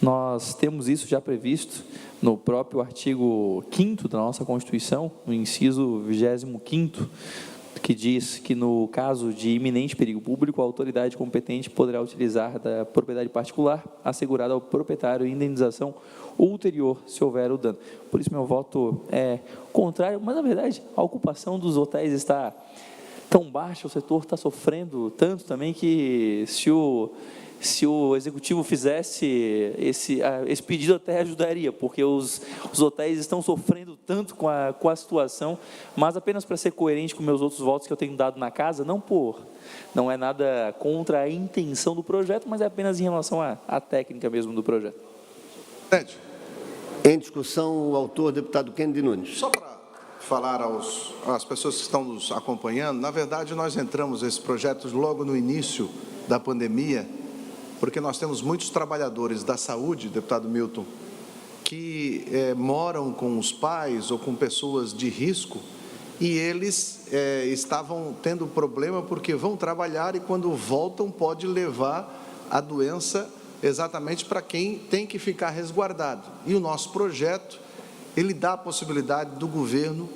Nós temos isso já previsto no próprio artigo 5º da nossa Constituição, no inciso 25º, que diz que no caso de iminente perigo público, a autoridade competente poderá utilizar da propriedade particular assegurada ao proprietário indenização ulterior, se houver o dano. Por isso, meu voto é contrário, mas, na verdade, a ocupação dos hotéis está tão baixa, o setor está sofrendo tanto também que se o executivo fizesse esse pedido, até ajudaria, porque os hotéis estão sofrendo tanto com a situação, mas apenas para ser coerente com meus outros votos que eu tenho dado na casa, não é nada contra a intenção do projeto, mas é apenas em relação à técnica mesmo do projeto. Em discussão, o autor, deputado Kennedy Nunes. Só para falar às pessoas que estão nos acompanhando, na verdade, nós entramos nesse projeto logo no início da pandemia, porque nós temos muitos trabalhadores da saúde, deputado Milton, que moram com os pais ou com pessoas de risco, e eles estavam tendo problema porque vão trabalhar e quando voltam pode levar a doença exatamente para quem tem que ficar resguardado. E o nosso projeto, ele dá a possibilidade do governo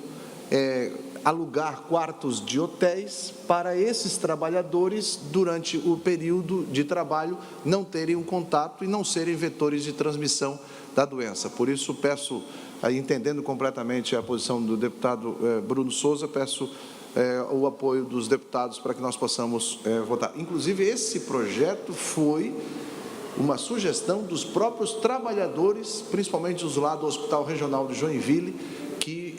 alugar quartos de hotéis para esses trabalhadores, durante o período de trabalho, não terem um contato e não serem vetores de transmissão da doença. Por isso, peço, entendendo completamente a posição do deputado Bruno Souza, peço o apoio dos deputados para que nós possamos votar. Inclusive, esse projeto foi uma sugestão dos próprios trabalhadores, principalmente os lá do Hospital Regional de Joinville, que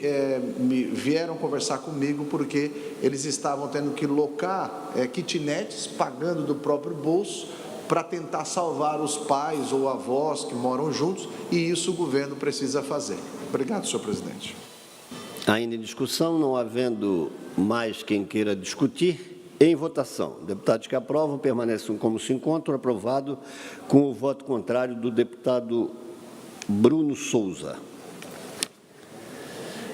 vieram conversar comigo porque eles estavam tendo que locar kitnets, pagando do próprio bolso, para tentar salvar os pais ou avós que moram juntos, e isso o governo precisa fazer. Obrigado, senhor presidente. Ainda em discussão, não havendo mais quem queira discutir, em votação. Deputados que aprovam permanecem como se encontram, aprovado com o voto contrário do deputado Bruno Souza.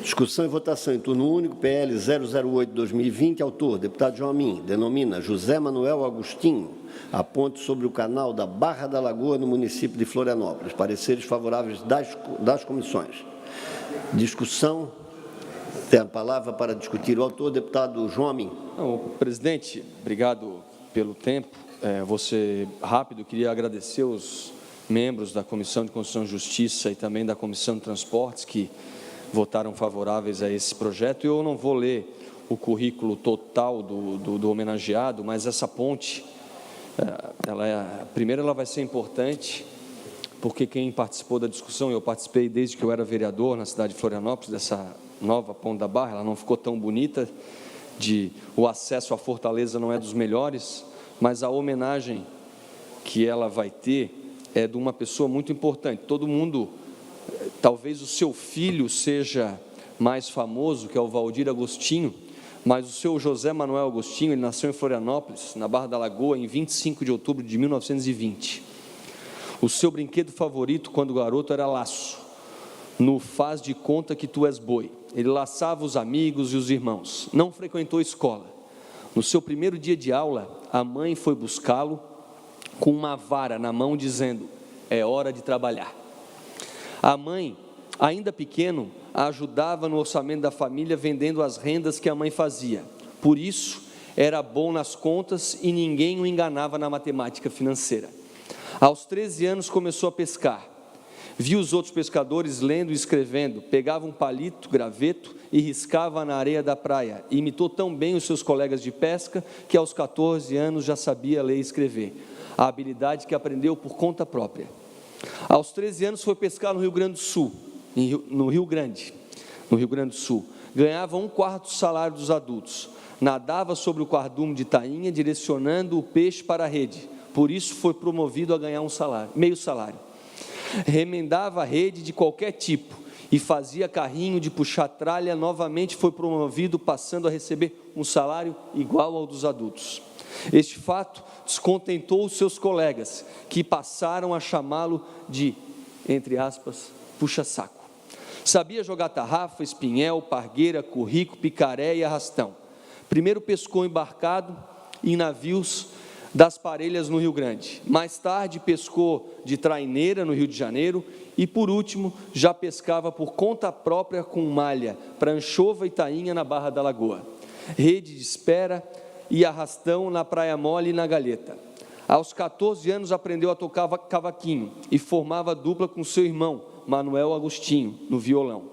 Discussão e votação em turno único, PL 008-2020, autor, deputado João Amin, denomina José Manuel Agostinho, a ponte sobre o canal da Barra da Lagoa, no município de Florianópolis. Pareceres favoráveis das comissões. Discussão, tem a palavra para discutir o autor, deputado João Amin. Presidente, obrigado pelo tempo. Vou ser rápido, queria agradecer os membros da Comissão de Constituição e Justiça e também da Comissão de Transportes que votaram favoráveis a esse projeto. Eu não vou ler o currículo total do homenageado, mas essa ponte, primeiro ela vai ser importante, porque quem participou da discussão, eu participei desde que eu era vereador na cidade de Florianópolis, dessa nova ponte da Barra, ela não ficou tão bonita, o acesso à fortaleza não é dos melhores, mas a homenagem que ela vai ter é de uma pessoa muito importante. Todo mundo, talvez o seu filho seja mais famoso, que é o Valdir Agostinho, mas o seu José Manuel Agostinho, ele nasceu em Florianópolis, na Barra da Lagoa, em 25 de outubro de 1920. O seu brinquedo favorito, quando garoto, era laço. No faz de conta que tu és boi. Ele laçava os amigos e os irmãos. Não frequentou escola. No seu primeiro dia de aula, a mãe foi buscá-lo com uma vara na mão, dizendo: é hora de trabalhar. A mãe, ainda pequeno, a ajudava no orçamento da família, vendendo as rendas que a mãe fazia. Por isso, era bom nas contas e ninguém o enganava na matemática financeira. Aos 13 anos, começou a pescar. Viu os outros pescadores lendo e escrevendo, pegava um palito, graveto e riscava na areia da praia. Imitou tão bem os seus colegas de pesca que aos 14 anos já sabia ler e escrever. A habilidade que aprendeu por conta própria. Aos 13 anos foi pescar no Rio Grande do Sul, no Rio Grande do Sul. Ganhava 1/4 do salário dos adultos. Nadava sobre o cardume de tainha, direcionando o peixe para a rede. Por isso foi promovido a ganhar meio salário. Remendava a rede de qualquer tipo e fazia carrinho de puxar tralha. Novamente foi promovido, passando a receber um salário igual ao dos adultos. Este fato descontentou os seus colegas, que passaram a chamá-lo de, entre aspas, puxa-saco. Sabia jogar tarrafa, espinhel, pargueira, currico, picaré e arrastão. Primeiro pescou embarcado em navios das Parelhas, no Rio Grande. Mais tarde pescou de traineira no Rio de Janeiro e, por último, já pescava por conta própria com malha para anchova e tainha na Barra da Lagoa, rede de espera e arrastão na Praia Mole e na Galheta. Aos 14 anos aprendeu a tocar cavaquinho e formava dupla com seu irmão, Manuel Agostinho, no violão.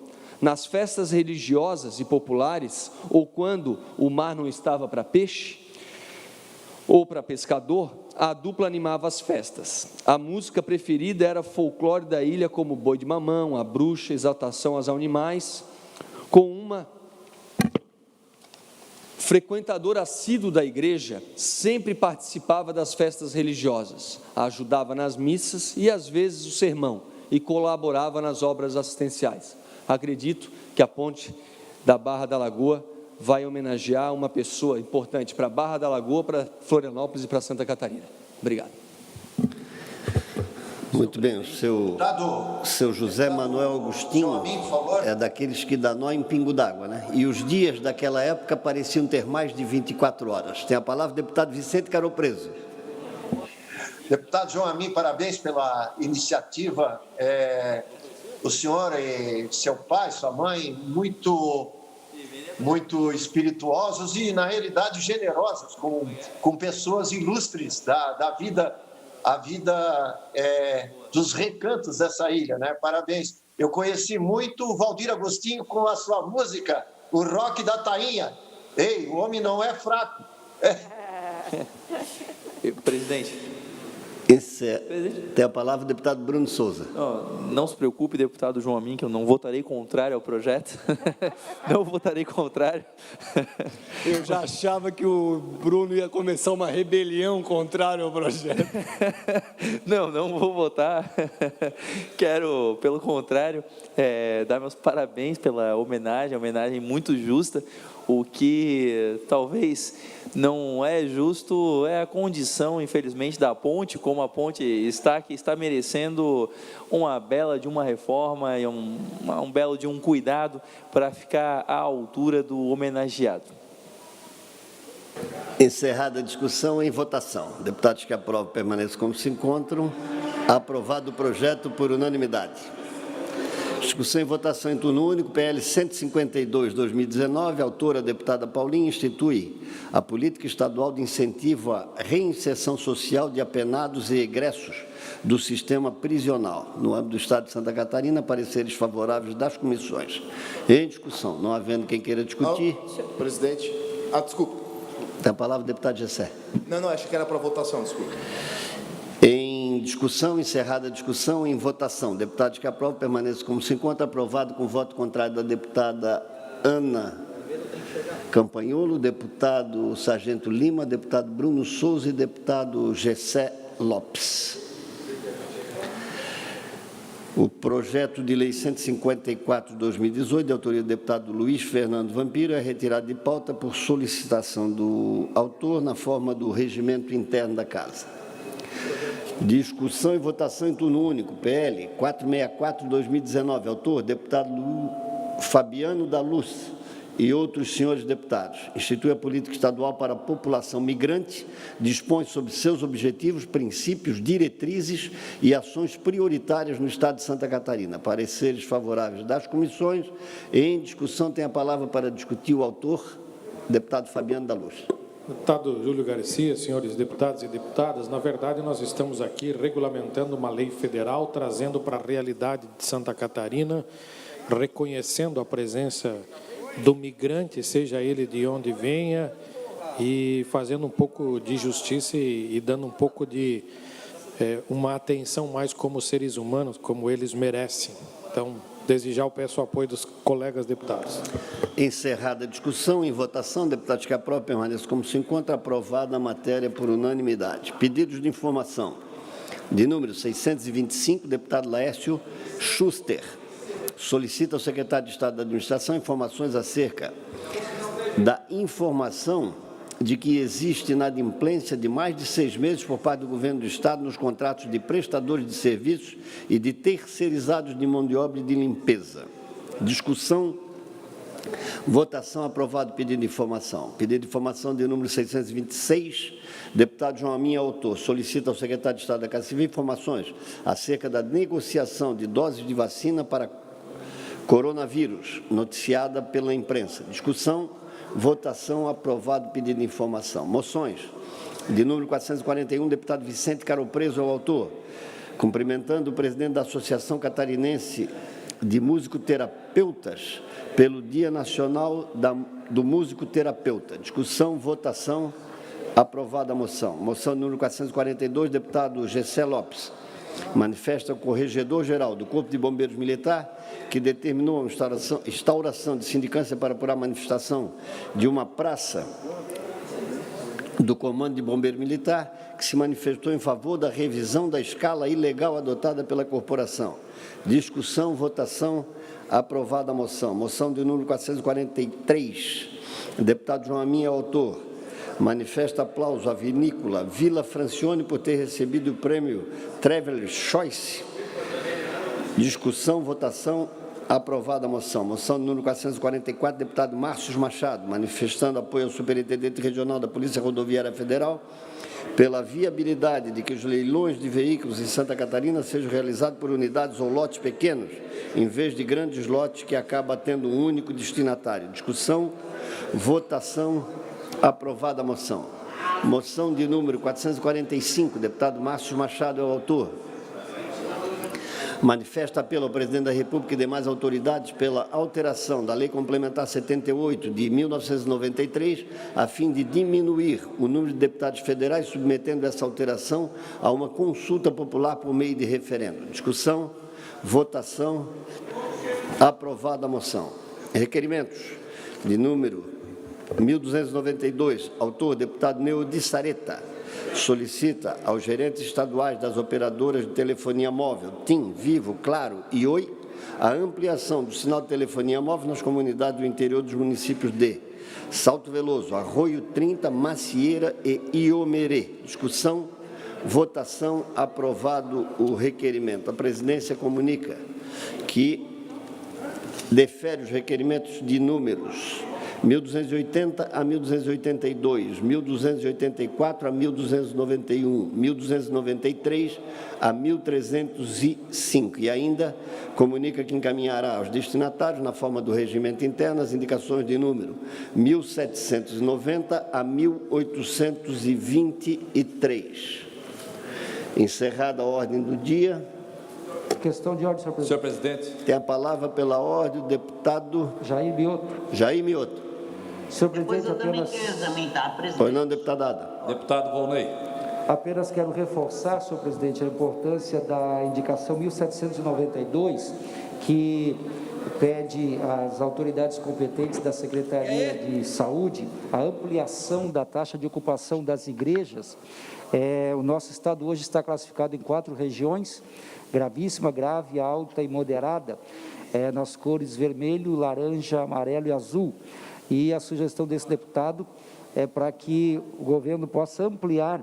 Nas festas religiosas e populares, ou quando o mar não estava para peixe, ou para pescador, a dupla animava as festas. A música preferida era folclore da ilha, como Boi de Mamão, A Bruxa, Exaltação aos Animais. Com uma frequentador assíduo da igreja, sempre participava das festas religiosas, ajudava nas missas e às vezes o sermão, e colaborava nas obras assistenciais. Acredito que a ponte da Barra da Lagoa vai homenagear uma pessoa importante para a Barra da Lagoa, para Florianópolis e para Santa Catarina. Obrigado. Muito bem, o seu José Manuel Agostinho é daqueles que dá nó em pingo d'água, né? E os dias daquela época pareciam ter mais de 24 horas. Tem a palavra o deputado Vicente Caropreso. Deputado João Amin, parabéns pela iniciativa. O senhor e seu pai, sua mãe, muito espirituosos e, na realidade, generosos com pessoas ilustres da vida, a vida dos recantos dessa ilha, né? Parabéns. Eu conheci muito o Valdir Agostinho com a sua música, o rock da tainha. Ei, o homem não é fraco. Presidente, eu queria, antes de mais, agradecer a oportunidade de falar. Eu acho que essa discussão ela é muito importante. Ela é muito importante porque ela traz à tona, né, a questão da Tem a palavra o deputado Bruno Souza. Não se preocupe, deputado João Amin, que eu não votarei contrário ao projeto. Não votarei contrário. Eu já achava que o Bruno ia começar uma rebelião contrária ao projeto. Não vou votar. Quero, pelo contrário, dar meus parabéns pela homenagem muito justa. O que talvez não é justo é a condição, infelizmente, da ponte, como a ponte está merecendo uma bela de uma reforma e um belo de um cuidado para ficar à altura do homenageado. Encerrada a discussão, em votação. Deputados que aprovam permaneçam como se encontram. Aprovado o projeto por unanimidade. Discussão e votação em turno único, PL 152/2019, autora a deputada Paulinha, institui a política estadual de incentivo à reinserção social de apenados e egressos do sistema prisional. No âmbito do Estado de Santa Catarina, pareceres favoráveis das comissões. Em discussão, não havendo quem queira discutir. Presidente, desculpa. Tem a palavra o deputado Gessé. Não, acho que era para votação, desculpa. Em discussão, encerrada a discussão, em votação. Deputados que aprovam, permaneçam como se encontra. Aprovado com voto contrário da deputada Ana Campanholo, deputado Sargento Lima, deputado Bruno Souza e deputado Gessé Lopes. O projeto de lei 154/2018, de autoria do deputado Luiz Fernando Vampiro, é retirado de pauta por solicitação do autor na forma do regimento interno da Casa. Discussão e votação em turno único, PL 464/2019, autor, deputado Fabiano da Luz e outros senhores deputados. Institui a política estadual para a população migrante, dispõe sobre seus objetivos, princípios, diretrizes e ações prioritárias no Estado de Santa Catarina. Pareceres favoráveis das comissões. Em discussão, tem a palavra para discutir o autor, deputado Fabiano da Luz. Deputado Júlio Garcia, senhores deputados e deputadas, na verdade nós estamos aqui regulamentando uma lei federal, trazendo para a realidade de Santa Catarina, reconhecendo a presença do migrante, seja ele de onde venha, e fazendo um pouco de justiça e dando um pouco de uma atenção mais como seres humanos, como eles merecem. Então, desde já eu peço o apoio dos colegas deputados. Encerrada a discussão, em votação, deputados que aprovam permaneçam como se encontra. Aprovada a matéria por unanimidade. Pedidos de informação. De número 625, deputado Laércio Schuster. Solicita ao secretário de Estado da Administração informações acerca da informação de que existe inadimplência de mais de 6 meses por parte do Governo do Estado nos contratos de prestadores de serviços e de terceirizados de mão de obra e de limpeza. Discussão, votação, aprovado pedido de informação. Pedido de informação de número 626, deputado João Amin, autor, solicita ao secretário de Estado da Casa Civil informações acerca da negociação de doses de vacina para coronavírus, noticiada pela imprensa. Discussão, votação, aprovado pedido de informação. Moções. De número 441, deputado Vicente Caropreso, ao autor, cumprimentando o presidente da Associação Catarinense de Musicoterapeutas pelo Dia Nacional do Musicoterapeuta. Discussão, votação, aprovada a moção. Moção número 442, deputado Gessé Lopes. Manifesta o Corregedor-Geral do Corpo de Bombeiros Militar que determinou a instauração de sindicância para apurar a manifestação de uma praça do Comando de Bombeiro Militar que se manifestou em favor da revisão da escala ilegal adotada pela corporação. Discussão, votação, aprovada a moção. Moção de número 443. O deputado João Amin é autor. Manifesta aplauso à vinícola Vila Francione por ter recebido o prêmio Traveler's Choice. Discussão, votação, aprovada a moção. Moção número 444, deputado Márcio Machado, manifestando apoio ao Superintendente Regional da Polícia Rodoviária Federal pela viabilidade de que os leilões de veículos em Santa Catarina sejam realizados por unidades ou lotes pequenos, em vez de grandes lotes que acaba tendo um único destinatário. Discussão, votação, aprovada a moção. Moção de número 445, deputado Márcio Machado é o autor. Manifesta apelo ao Presidente da República e demais autoridades pela alteração da Lei Complementar 78 de 1993, a fim de diminuir o número de deputados federais, submetendo essa alteração a uma consulta popular por meio de referendo. Discussão, votação, aprovada a moção. Requerimentos de número 1292, autor, deputado Neudi Sareta, solicita aos gerentes estaduais das operadoras de telefonia móvel, TIM, Vivo, Claro e Oi, a ampliação do sinal de telefonia móvel nas comunidades do interior dos municípios de Salto Veloso, Arroio 30, Macieira e Iomerê. Discussão, votação, aprovado o requerimento. A presidência comunica que defere os requerimentos de números 1280 a 1282, 1284 a 1291, 1293 a 1305 e ainda comunica que encaminhará aos destinatários, na forma do regimento interno, as indicações de número 1790 a 1823. Encerrada a ordem do dia. Questão de ordem, senhor presidente. Senhor presidente. Tem a palavra pela ordem o deputado Jair Mioto. Jair Mioto. Senhor presidente, apenas... Pois não, deputada Ada. Deputado Volney. Apenas quero reforçar, senhor presidente, a importância da indicação 1792, que pede às autoridades competentes da Secretaria de Saúde a ampliação da taxa de ocupação das igrejas. O nosso estado hoje está classificado em 4 regiões: gravíssima, grave, alta e moderada, nas cores vermelho, laranja, amarelo e azul. E a sugestão desse deputado é para que o governo possa ampliar,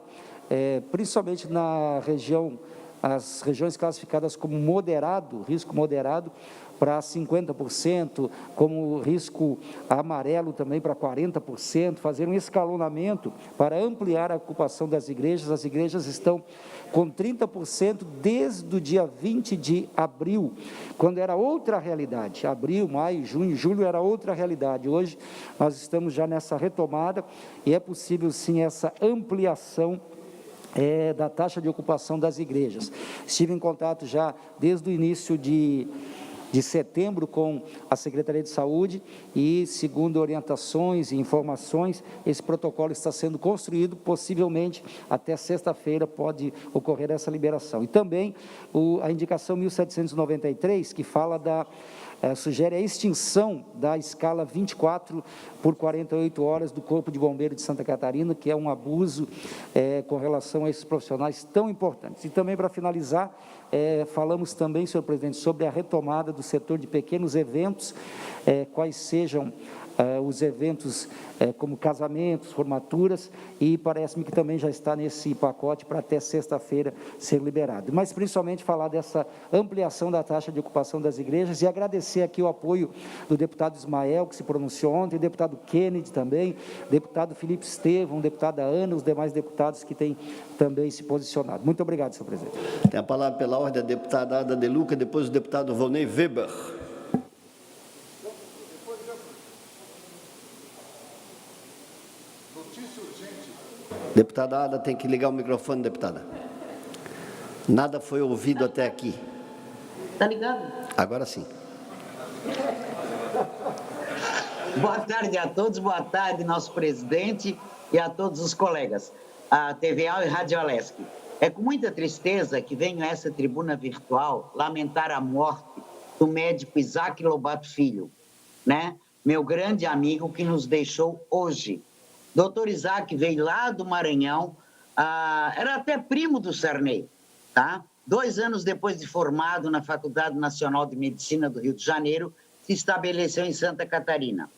principalmente na região, as regiões classificadas como moderado, risco moderado, para 50%, como risco amarelo também para 40%, fazer um escalonamento para ampliar a ocupação das igrejas. As igrejas estão com 30% desde o dia 20 de abril, quando era outra realidade. Abril, maio, junho, julho era outra realidade. Hoje nós estamos já nessa retomada e é possível sim essa ampliação da taxa de ocupação das igrejas. Estive em contato já desde o início de setembro com a Secretaria de Saúde e, segundo orientações e informações, esse protocolo está sendo construído, possivelmente até sexta-feira pode ocorrer essa liberação. E também a indicação 1793, que fala sugere a extinção da escala 24 por 48 horas do Corpo de Bombeiros de Santa Catarina, que é um abuso com relação a esses profissionais tão importantes. E também, para finalizar, falamos também, senhor presidente, sobre a retomada do setor de pequenos eventos, quais sejam os eventos como casamentos, formaturas, e parece-me que também já está nesse pacote para até sexta-feira ser liberado. Mas principalmente falar dessa ampliação da taxa de ocupação das igrejas e agradecer aqui o apoio do deputado Ismael, que se pronunciou ontem, deputado Kennedy também, deputado Felipe Estevão, deputada Ana, os demais deputados que têm também se posicionado. Muito obrigado, senhor presidente. Tem a palavra pela ordem a deputada Ada De Luca, depois o deputado Volney Weber. Deputada Ada, tem que ligar o microfone, deputada. Nada foi ouvido até aqui. Está ligado? Agora sim. Boa tarde a todos, boa tarde, nosso presidente e a todos os colegas, a TVA e Rádio Alesc. É com muita tristeza que venho a essa tribuna virtual lamentar a morte do médico Isaac Lobato Filho, né? Meu grande amigo que nos deixou hoje. Doutor Isaac veio lá do Maranhão, era até primo do Sarney, tá? 2 anos depois de formado na Faculdade Nacional de Medicina do Rio de Janeiro, se estabeleceu em Santa Catarina.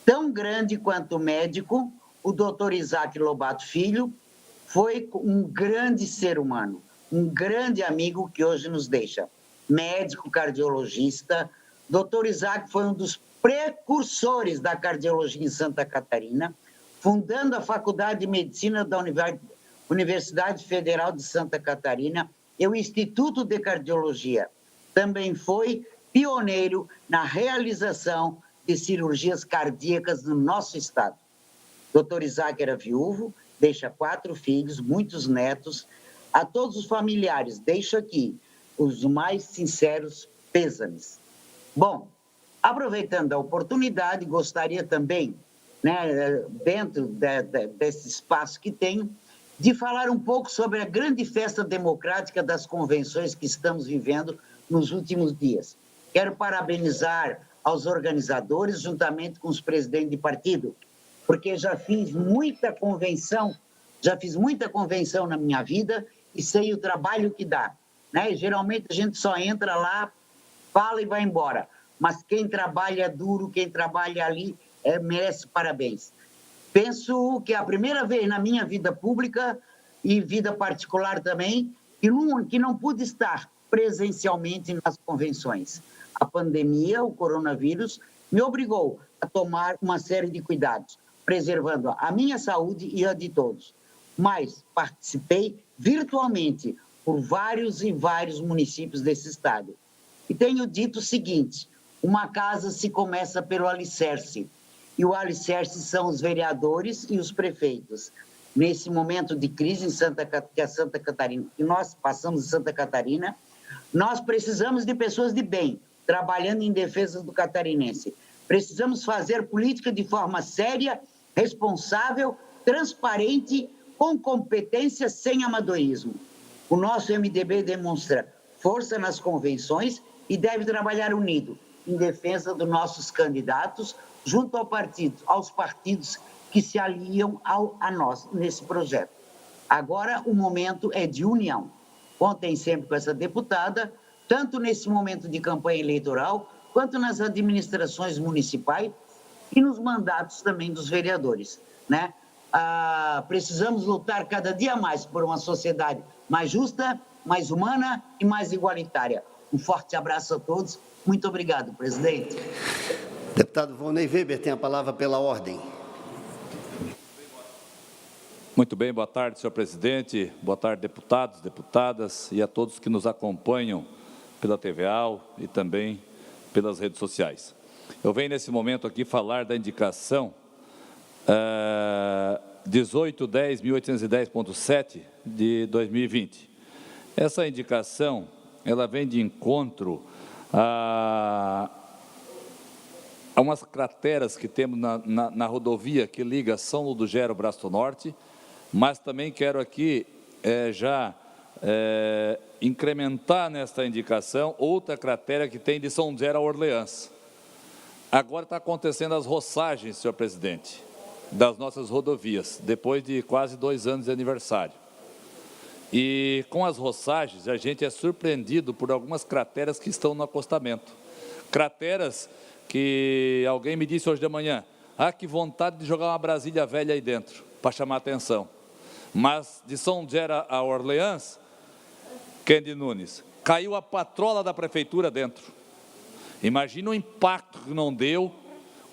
Tão grande quanto médico, o doutor Isaac Lobato Filho foi um grande ser humano, um grande amigo que hoje nos deixa. Médico, cardiologista, doutor Isaac foi um dos precursores da cardiologia em Santa Catarina, fundando a Faculdade de Medicina da Universidade Federal de Santa Catarina e o Instituto de Cardiologia. Também foi pioneiro na realização de cirurgias cardíacas no nosso estado. Dr. Isaac era viúvo, deixa 4 filhos, muitos netos. A todos os familiares, deixo aqui os mais sinceros pêsames. Bom, aproveitando a oportunidade, gostaria também, né, dentro desse espaço que tenho, de falar um pouco sobre a grande festa democrática das convenções que estamos vivendo nos últimos dias. Quero parabenizar aos organizadores, juntamente com os presidentes de partido, porque já fiz muita convenção na minha vida e sei o trabalho que dá, né? Geralmente a gente só entra lá, fala e vai embora, mas quem trabalha duro, quem trabalha ali, merece parabéns. Penso que é a primeira vez na minha vida pública e vida particular também que não pude estar presencialmente nas convenções. A pandemia, o coronavírus, me obrigou a tomar uma série de cuidados, preservando a minha saúde e a de todos. Mas participei virtualmente por vários e vários municípios desse estado. E tenho dito o seguinte: uma casa se começa pelo alicerce, e o alicerce são os vereadores e os prefeitos. Nesse momento de crise que nós passamos em Santa Catarina, nós precisamos de pessoas de bem, trabalhando em defesa do catarinense. Precisamos fazer política de forma séria, responsável, transparente, com competência, sem amadorismo. O nosso MDB demonstra força nas convenções e deve trabalhar unido em defesa dos nossos candidatos, junto aos partidos que se aliam a nós nesse projeto. Agora o momento é de união. Contem sempre com essa deputada, tanto nesse momento de campanha eleitoral, quanto nas administrações municipais e nos mandatos também dos vereadores, né? Precisamos lutar cada dia mais por uma sociedade mais justa, mais humana e mais igualitária. Um forte abraço a todos. Muito obrigado, presidente. Deputado Volney Weber tem a palavra pela ordem. Muito bem, boa tarde, senhor presidente, boa tarde, deputados, deputadas e a todos que nos acompanham pela TVA e também pelas redes sociais. Eu venho nesse momento aqui falar da indicação 1810.1810.7 de 2020. Essa indicação, ela vem de encontro a umas crateras que temos na rodovia que liga São Ludogero, Braço do Norte, mas também quero aqui incrementar nesta indicação outra cratera que tem de São Ludogero a Orleans. Agora está acontecendo as roçagens, senhor presidente, das nossas rodovias, depois de quase 2 anos de aniversário. E com as roçagens, a gente é surpreendido por algumas crateras que estão no acostamento. Crateras que alguém me disse hoje de manhã, que vontade de jogar uma Brasília velha aí dentro, para chamar a atenção. Mas de São Ludogero a Orleans, Kendi Nunes, caiu a patrola da prefeitura dentro. Imagina o impacto que não deu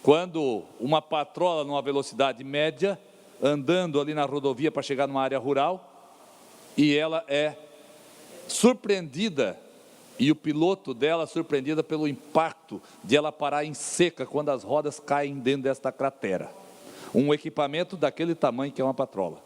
quando uma patrola numa velocidade média, andando ali na rodovia para chegar numa área rural, e ela é surpreendida, e o piloto dela surpreendida pelo impacto de ela parar em seca quando as rodas caem dentro desta cratera. Um equipamento daquele tamanho que é uma patrola.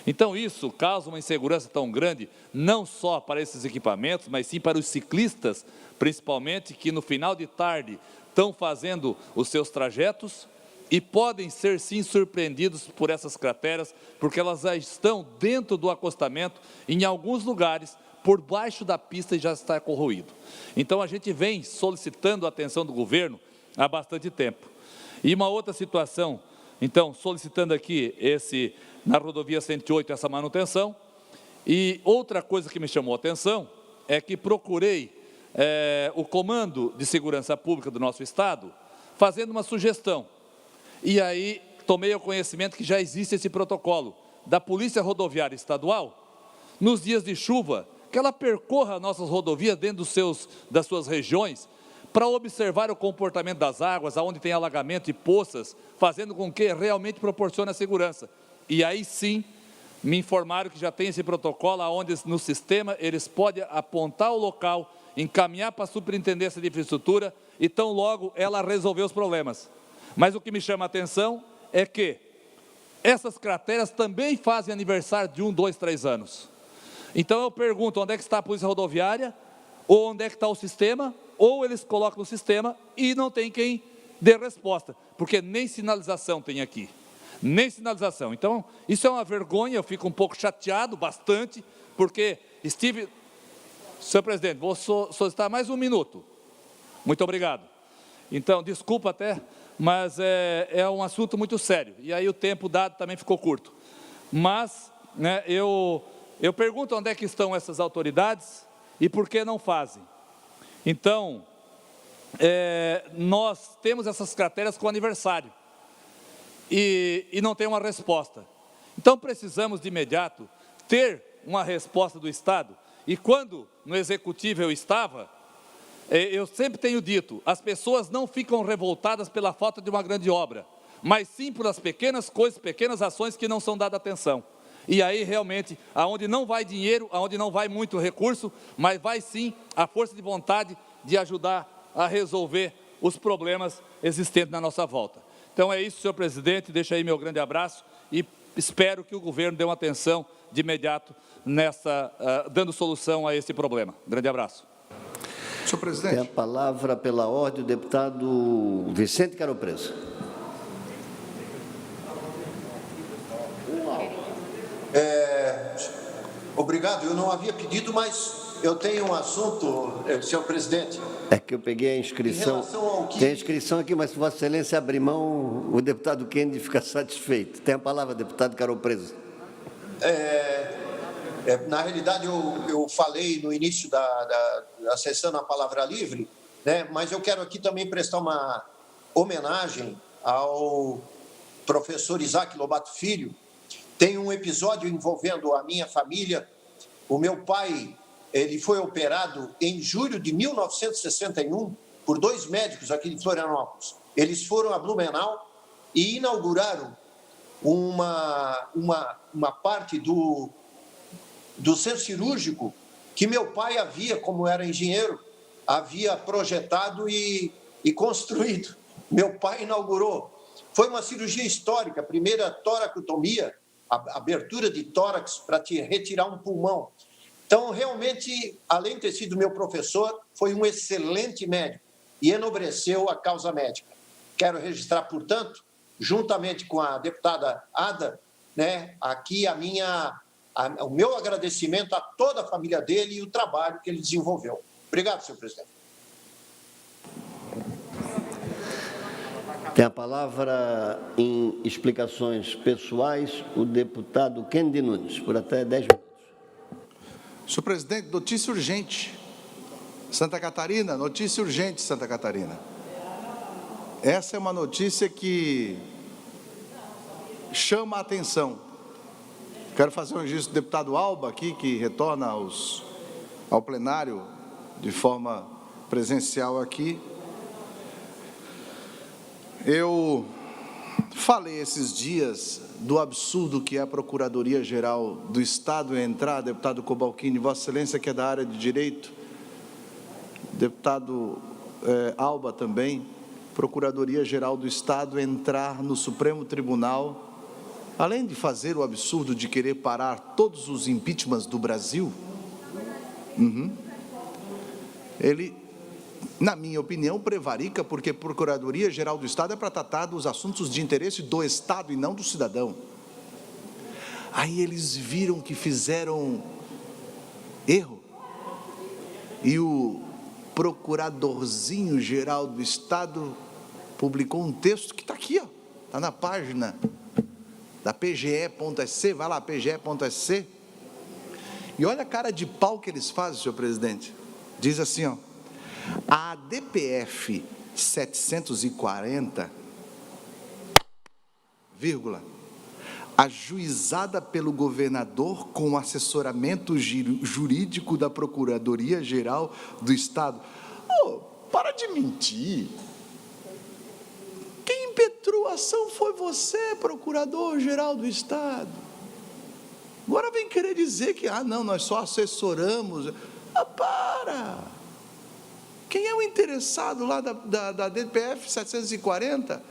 Então isso causa uma insegurança tão grande, não só para esses equipamentos, mas sim para os ciclistas, principalmente, que no final de tarde estão fazendo os seus trajetos e podem ser sim surpreendidos por essas crateras, porque elas já estão dentro do acostamento, em alguns lugares, por baixo da pista e já está corroído. Então a gente vem solicitando a atenção do governo há bastante tempo. E uma outra situação, então, solicitando aqui na rodovia 108 essa manutenção, e outra coisa que me chamou a atenção é que procurei o Comando de Segurança Pública do nosso Estado, fazendo uma sugestão. E aí tomei o conhecimento que já existe esse protocolo da Polícia Rodoviária Estadual, nos dias de chuva, que ela percorra nossas rodovias dentro das suas regiões, para observar o comportamento das águas, aonde tem alagamento e poças, fazendo com que realmente proporcione a segurança. E aí sim, me informaram que já tem esse protocolo, onde no sistema eles podem apontar o local, encaminhar para a superintendência de infraestrutura, e tão logo ela resolver os problemas. Mas o que me chama a atenção é que essas crateras também fazem aniversário de 1, 2, 3 anos. Então eu pergunto, onde é que está a Polícia Rodoviária? Ou onde é que está o sistema, ou eles colocam no sistema e não tem quem dê resposta, porque nem sinalização tem aqui, nem sinalização. Então, isso é uma vergonha, eu fico um pouco chateado, bastante, porque estive... Senhor presidente, vou solicitar mais um minuto. Muito obrigado. Então, desculpa até, mas é um assunto muito sério, e aí o tempo dado também ficou curto. Mas, né, eu pergunto onde é que estão essas autoridades e por que não fazem. Então, nós temos essas crateras com aniversário e não tem uma resposta. Então, precisamos de imediato ter uma resposta do Estado. E quando no Executivo eu estava, eu sempre tenho dito, as pessoas não ficam revoltadas pela falta de uma grande obra, mas sim por as pequenas coisas, pequenas ações que não são dadas atenção. E aí, realmente, aonde não vai dinheiro, aonde não vai muito recurso, mas vai sim a força de vontade de ajudar a resolver os problemas existentes na nossa volta. Então é isso, senhor presidente, deixa aí meu grande abraço e espero que o governo dê uma atenção de imediato dando solução a esse problema. Grande abraço. Senhor presidente. Tem a palavra pela ordem o deputado Vicente Caro Preso. Obrigado, eu não havia pedido, mas eu tenho um assunto, senhor presidente. É que eu peguei a inscrição, tem a inscrição aqui, mas se Vossa Excelência abrir mão, o deputado Kennedy fica satisfeito. Tem a palavra, deputado Caro Preso. Na realidade, eu falei no início da sessão na Palavra Livre, né, mas eu quero aqui também prestar uma homenagem ao professor Isaac Lobato Filho. Tem um episódio envolvendo a minha família. O meu pai, ele foi operado em julho de 1961 por 2 médicos aqui de Florianópolis. Eles foram a Blumenau e inauguraram uma parte do centro cirúrgico que meu pai havia, como era engenheiro, havia projetado e construído. Meu pai inaugurou. Foi uma cirurgia histórica, a primeira toracotomia, a abertura de tórax para te retirar um pulmão. Então, realmente, além de ter sido meu professor, foi um excelente médico e enobreceu a causa médica. Quero registrar, portanto, juntamente com a deputada Ada, né, aqui o meu agradecimento a toda a família dele e o trabalho que ele desenvolveu. Obrigado, senhor presidente. Tem a palavra em explicações pessoais o deputado Kennedy Nunes, por até 10 minutos. Senhor presidente, notícia urgente. Santa Catarina, notícia urgente, Santa Catarina. Essa é uma notícia que chama a atenção. Quero fazer um registro do deputado Alba aqui, que retorna ao plenário de forma presencial aqui. Eu falei esses dias do absurdo que é a Procuradoria-Geral do Estado entrar, deputado Cobalcini, Vossa Excelência, que é da área de Direito, deputado Alba também, Procuradoria-Geral do Estado entrar no Supremo Tribunal, além de fazer o absurdo de querer parar todos os impeachments do Brasil, ele, na minha opinião, prevarica, porque Procuradoria-Geral do Estado é para tratar dos assuntos de interesse do Estado e não do cidadão. Aí eles viram que fizeram erro, e o Procuradorzinho-Geral do Estado publicou um texto que está aqui, ó, está na página da PGE.sc, vai lá, PGE.sc, e olha a cara de pau que eles fazem, senhor presidente. Diz assim, ó, a DPF 740, ajuizada pelo governador com assessoramento jurídico da Procuradoria-Geral do Estado. Oh, para de mentir. Quem impetrou a ação foi você, Procurador-Geral do Estado. Agora vem querer dizer que, não, nós só assessoramos. Para! Quem é o interessado lá da DPF 740?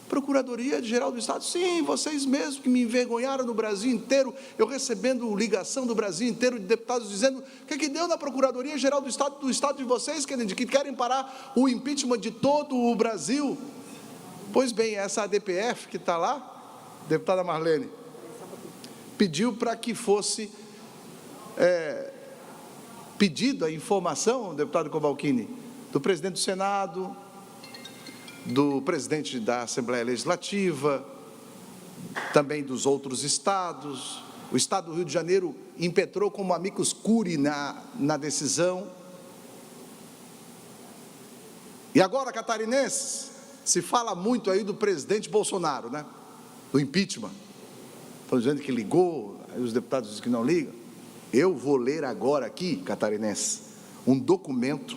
Procuradoria-Geral do Estado, sim, vocês mesmos que me envergonharam no Brasil inteiro, eu recebendo ligação do Brasil inteiro de deputados dizendo o que deu na Procuradoria-Geral do Estado de vocês, que querem parar o impeachment de todo o Brasil. Pois bem, essa ADPF que está lá, deputada Marlene, pediu para que fosse pedida a informação, deputado Cobalcini, do presidente do Senado, do presidente da Assembleia Legislativa, também dos outros estados. O Estado do Rio de Janeiro impetrou como amicus curiae na decisão. E agora, catarinenses, se fala muito aí do presidente Bolsonaro, né? Do impeachment. Estão dizendo que ligou, aí os deputados dizem que não ligam. Eu vou ler agora aqui, catarinenses, um documento.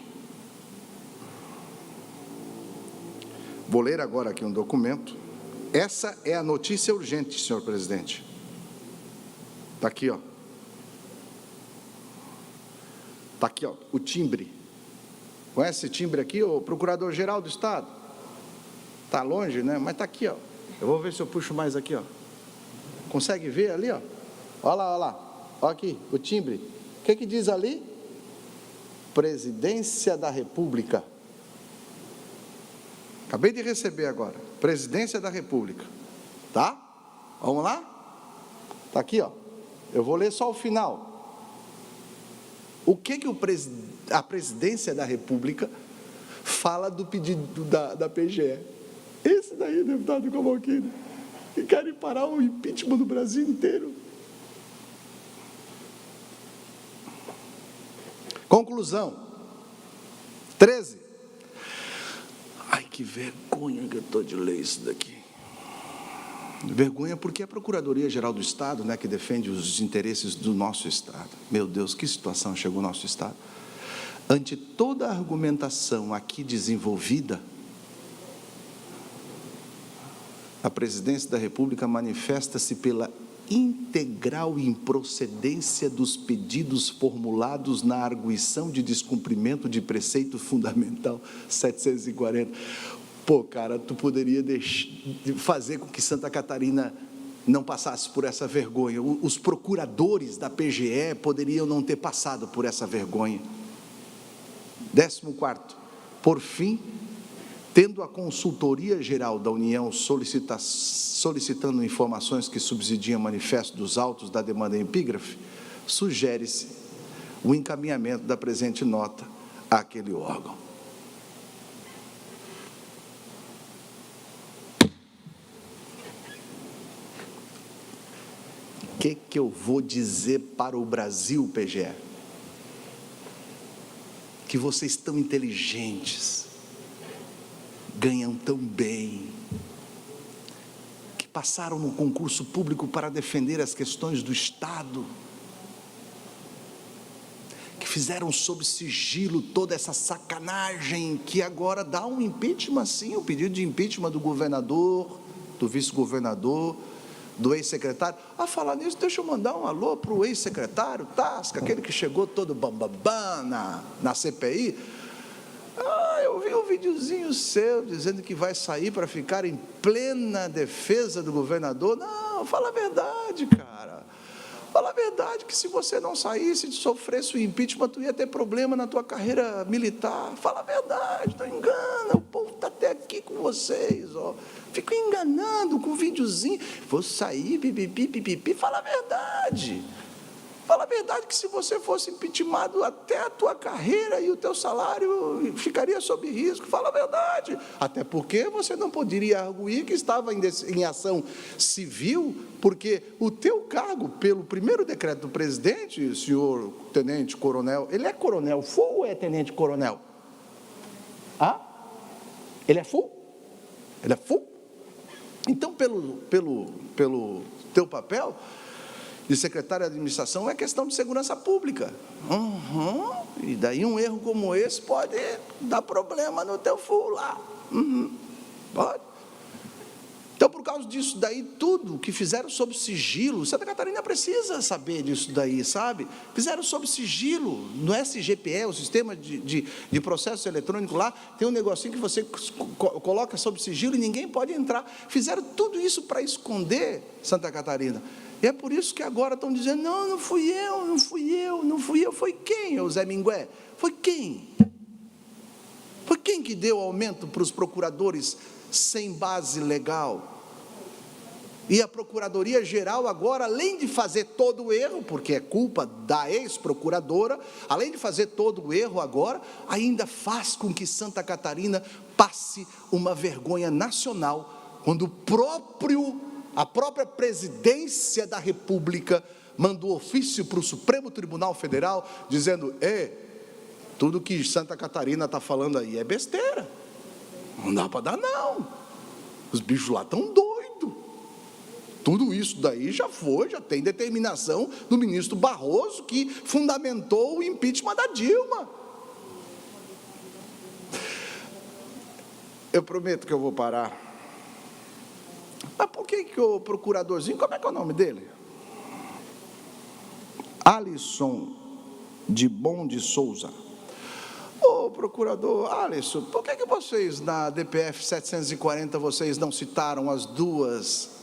Vou ler agora aqui um documento. Essa é a notícia urgente, senhor presidente. Está aqui, ó. Está aqui, ó, o timbre. Conhece esse timbre aqui, o Procurador-Geral do Estado? Está longe, né? Mas está aqui, ó. Eu vou ver se eu puxo mais aqui, ó. Consegue ver ali, ó? Olha lá, olha lá. Olha aqui, o timbre. O que diz ali? Presidência da República. Acabei de receber agora. Presidência da República. Tá? Vamos lá? Está aqui, ó. Eu vou ler só o final. O que a Presidência da República fala do pedido da PGE? Esse daí, deputado Cobalcini, que querem parar o impeachment do Brasil inteiro. Conclusão. 13. Ai, que vergonha que eu estou de ler isso daqui. Vergonha porque é a Procuradoria-Geral do Estado, né, que defende os interesses do nosso Estado. Meu Deus, que situação chegou o nosso Estado. Ante toda a argumentação aqui desenvolvida, a Presidência da República manifesta-se pela integral improcedência dos pedidos formulados na arguição de descumprimento de preceito fundamental 740. Pô, cara, tu poderia fazer com que Santa Catarina não passasse por essa vergonha. Os procuradores da PGE poderiam não ter passado por essa vergonha. 14º, por fim, tendo a Consultoria Geral da União solicitando informações que subsidiam manifesto dos autos da demanda em epígrafe, sugere-se o encaminhamento da presente nota àquele órgão. O que eu vou dizer para o Brasil, PGE? Que vocês tão inteligentes, ganham tão bem, que passaram no concurso público para defender as questões do Estado, que fizeram sob sigilo toda essa sacanagem, que agora dá um impeachment, sim, o pedido de impeachment do governador, do vice-governador, do ex-secretário. A falar nisso, deixa eu mandar um alô para o ex-secretário Tasca, aquele que chegou todo bambambam na CPI. Eu vi um videozinho seu dizendo que vai sair para ficar em plena defesa do governador. Não, fala a verdade, cara. Fala a verdade, que se você não saísse e sofresse o impeachment, tu ia ter problema na tua carreira militar. Fala a verdade, não engana. O povo está até aqui com vocês, ó. Fico enganando com um videozinho. Vou sair, pipipi. Fala a verdade. Fala a verdade, que se você fosse impeachmentado, até a tua carreira e o teu salário ficaria sob risco. Fala a verdade. Até porque você não poderia arguir que estava em ação civil, porque o teu cargo, pelo primeiro decreto do presidente, senhor tenente coronel, ele é coronel full ou é tenente coronel? Ele é full? Ele é full? Então, pelo teu papel de secretário de administração, é questão de segurança pública. E daí um erro como esse pode dar problema no teu full lá. Pode. Então, por causa disso daí, tudo que fizeram sob sigilo, Santa Catarina precisa saber disso daí, sabe? Fizeram sob sigilo, no SGPE, o sistema de processo eletrônico lá, tem um negocinho que você coloca sob sigilo e ninguém pode entrar. Fizeram tudo isso para esconder Santa Catarina. E é por isso que agora estão dizendo, não fui eu. Foi quem, o Zé Mingué? Foi quem? Foi quem que deu aumento para os procuradores sem base legal? E a Procuradoria-Geral agora, além de fazer todo o erro, porque é culpa da ex-procuradora, além de fazer todo o erro agora, ainda faz com que Santa Catarina passe uma vergonha nacional, quando a própria presidência da República mandou ofício para o Supremo Tribunal Federal, dizendo, tudo que Santa Catarina está falando aí é besteira, não dá para dar não, os bichos lá estão doidos. Tudo isso daí já tem determinação do ministro Barroso, que fundamentou o impeachment da Dilma. Eu prometo que eu vou parar. Mas por que o procuradorzinho, como é que é o nome dele? Alisson de Bom de Souza. Ô, procurador Alisson, por que vocês, na DPF 740, vocês não citaram as duas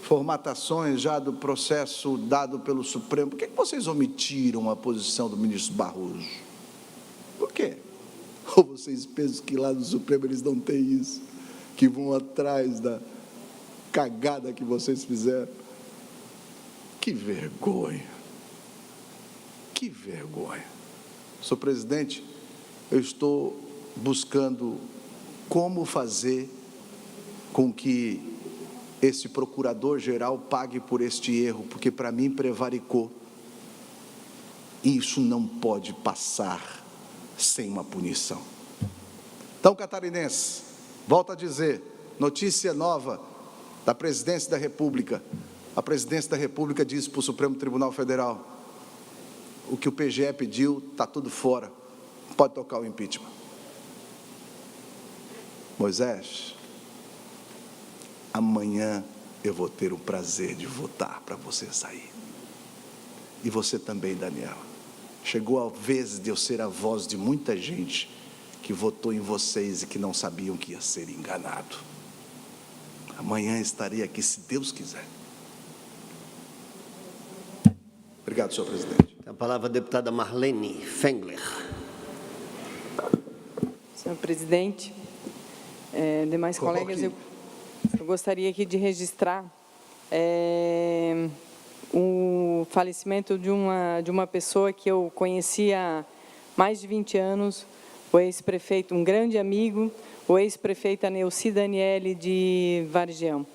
formatações já do processo dado pelo Supremo? Por que vocês omitiram a posição do ministro Barroso? Por quê? Ou vocês pensam que lá no Supremo eles não têm isso? Que vão atrás da cagada que vocês fizeram? Que vergonha! Que vergonha! Senhor presidente, eu estou buscando como fazer com que esse procurador-geral pague por este erro, porque para mim prevaricou. E isso não pode passar sem uma punição. Então, catarinense, volto a dizer, notícia nova da presidência da República. A presidência da República disse para o Supremo Tribunal Federal, o que o PGE pediu, está tudo fora, pode tocar o impeachment. Moisés, amanhã eu vou ter o prazer de votar para você sair. E você também, Daniela. Chegou a vez de eu ser a voz de muita gente que votou em vocês e que não sabiam que ia ser enganado. Amanhã estarei aqui, se Deus quiser. Obrigado, senhor presidente. A palavra a deputada Marlene Fengler. Senhor presidente, demais colegas, eu gostaria aqui de registrar o falecimento de uma pessoa que eu conheci há mais de 20 anos, o ex-prefeito, um grande amigo, o ex-prefeito Neuci Daniele de Vargião.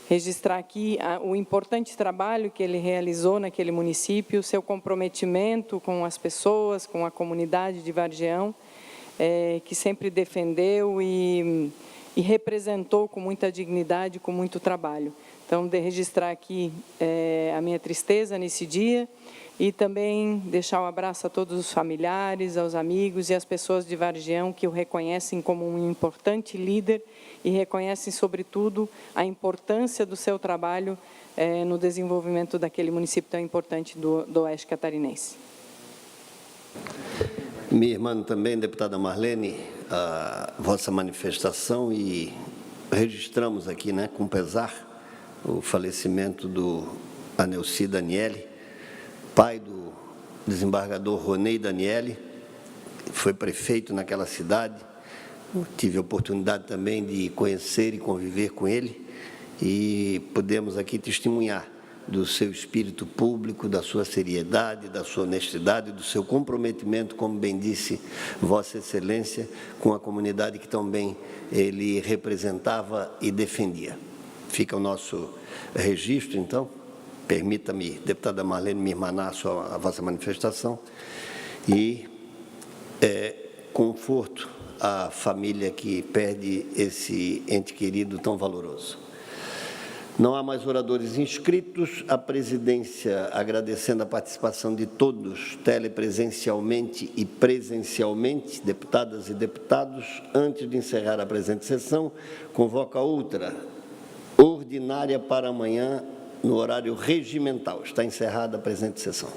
Registrar aqui o importante trabalho que ele realizou naquele município, seu comprometimento com as pessoas, com a comunidade de Vargião, que sempre defendeu e representou com muita dignidade, com muito trabalho. Então, de registrar aqui a minha tristeza nesse dia e também deixar um abraço a todos os familiares, aos amigos e às pessoas de Vargião que o reconhecem como um importante líder e reconhecem, sobretudo, a importância do seu trabalho no desenvolvimento daquele município tão importante do Oeste Catarinense. Minha irmã também, deputada Marlene, a vossa manifestação e registramos aqui, com pesar, o falecimento do Neuci Daniele, pai do desembargador Ronei Daniele, foi prefeito naquela cidade. Tive a oportunidade também de conhecer e conviver com ele e podemos aqui testemunhar do seu espírito público, da sua seriedade, da sua honestidade, do seu comprometimento, como bem disse Vossa Excelência, com a comunidade que também ele representava e defendia. Fica o nosso registro, então. Permita-me, deputada Marlene, me irmanar a vossa manifestação e conforto à família que perde esse ente querido tão valoroso. Não há mais oradores inscritos. A presidência, agradecendo a participação de todos, telepresencialmente e presencialmente, deputadas e deputados, antes de encerrar a presente sessão, convoca outra ordinária para amanhã, no horário regimental. Está encerrada a presente sessão.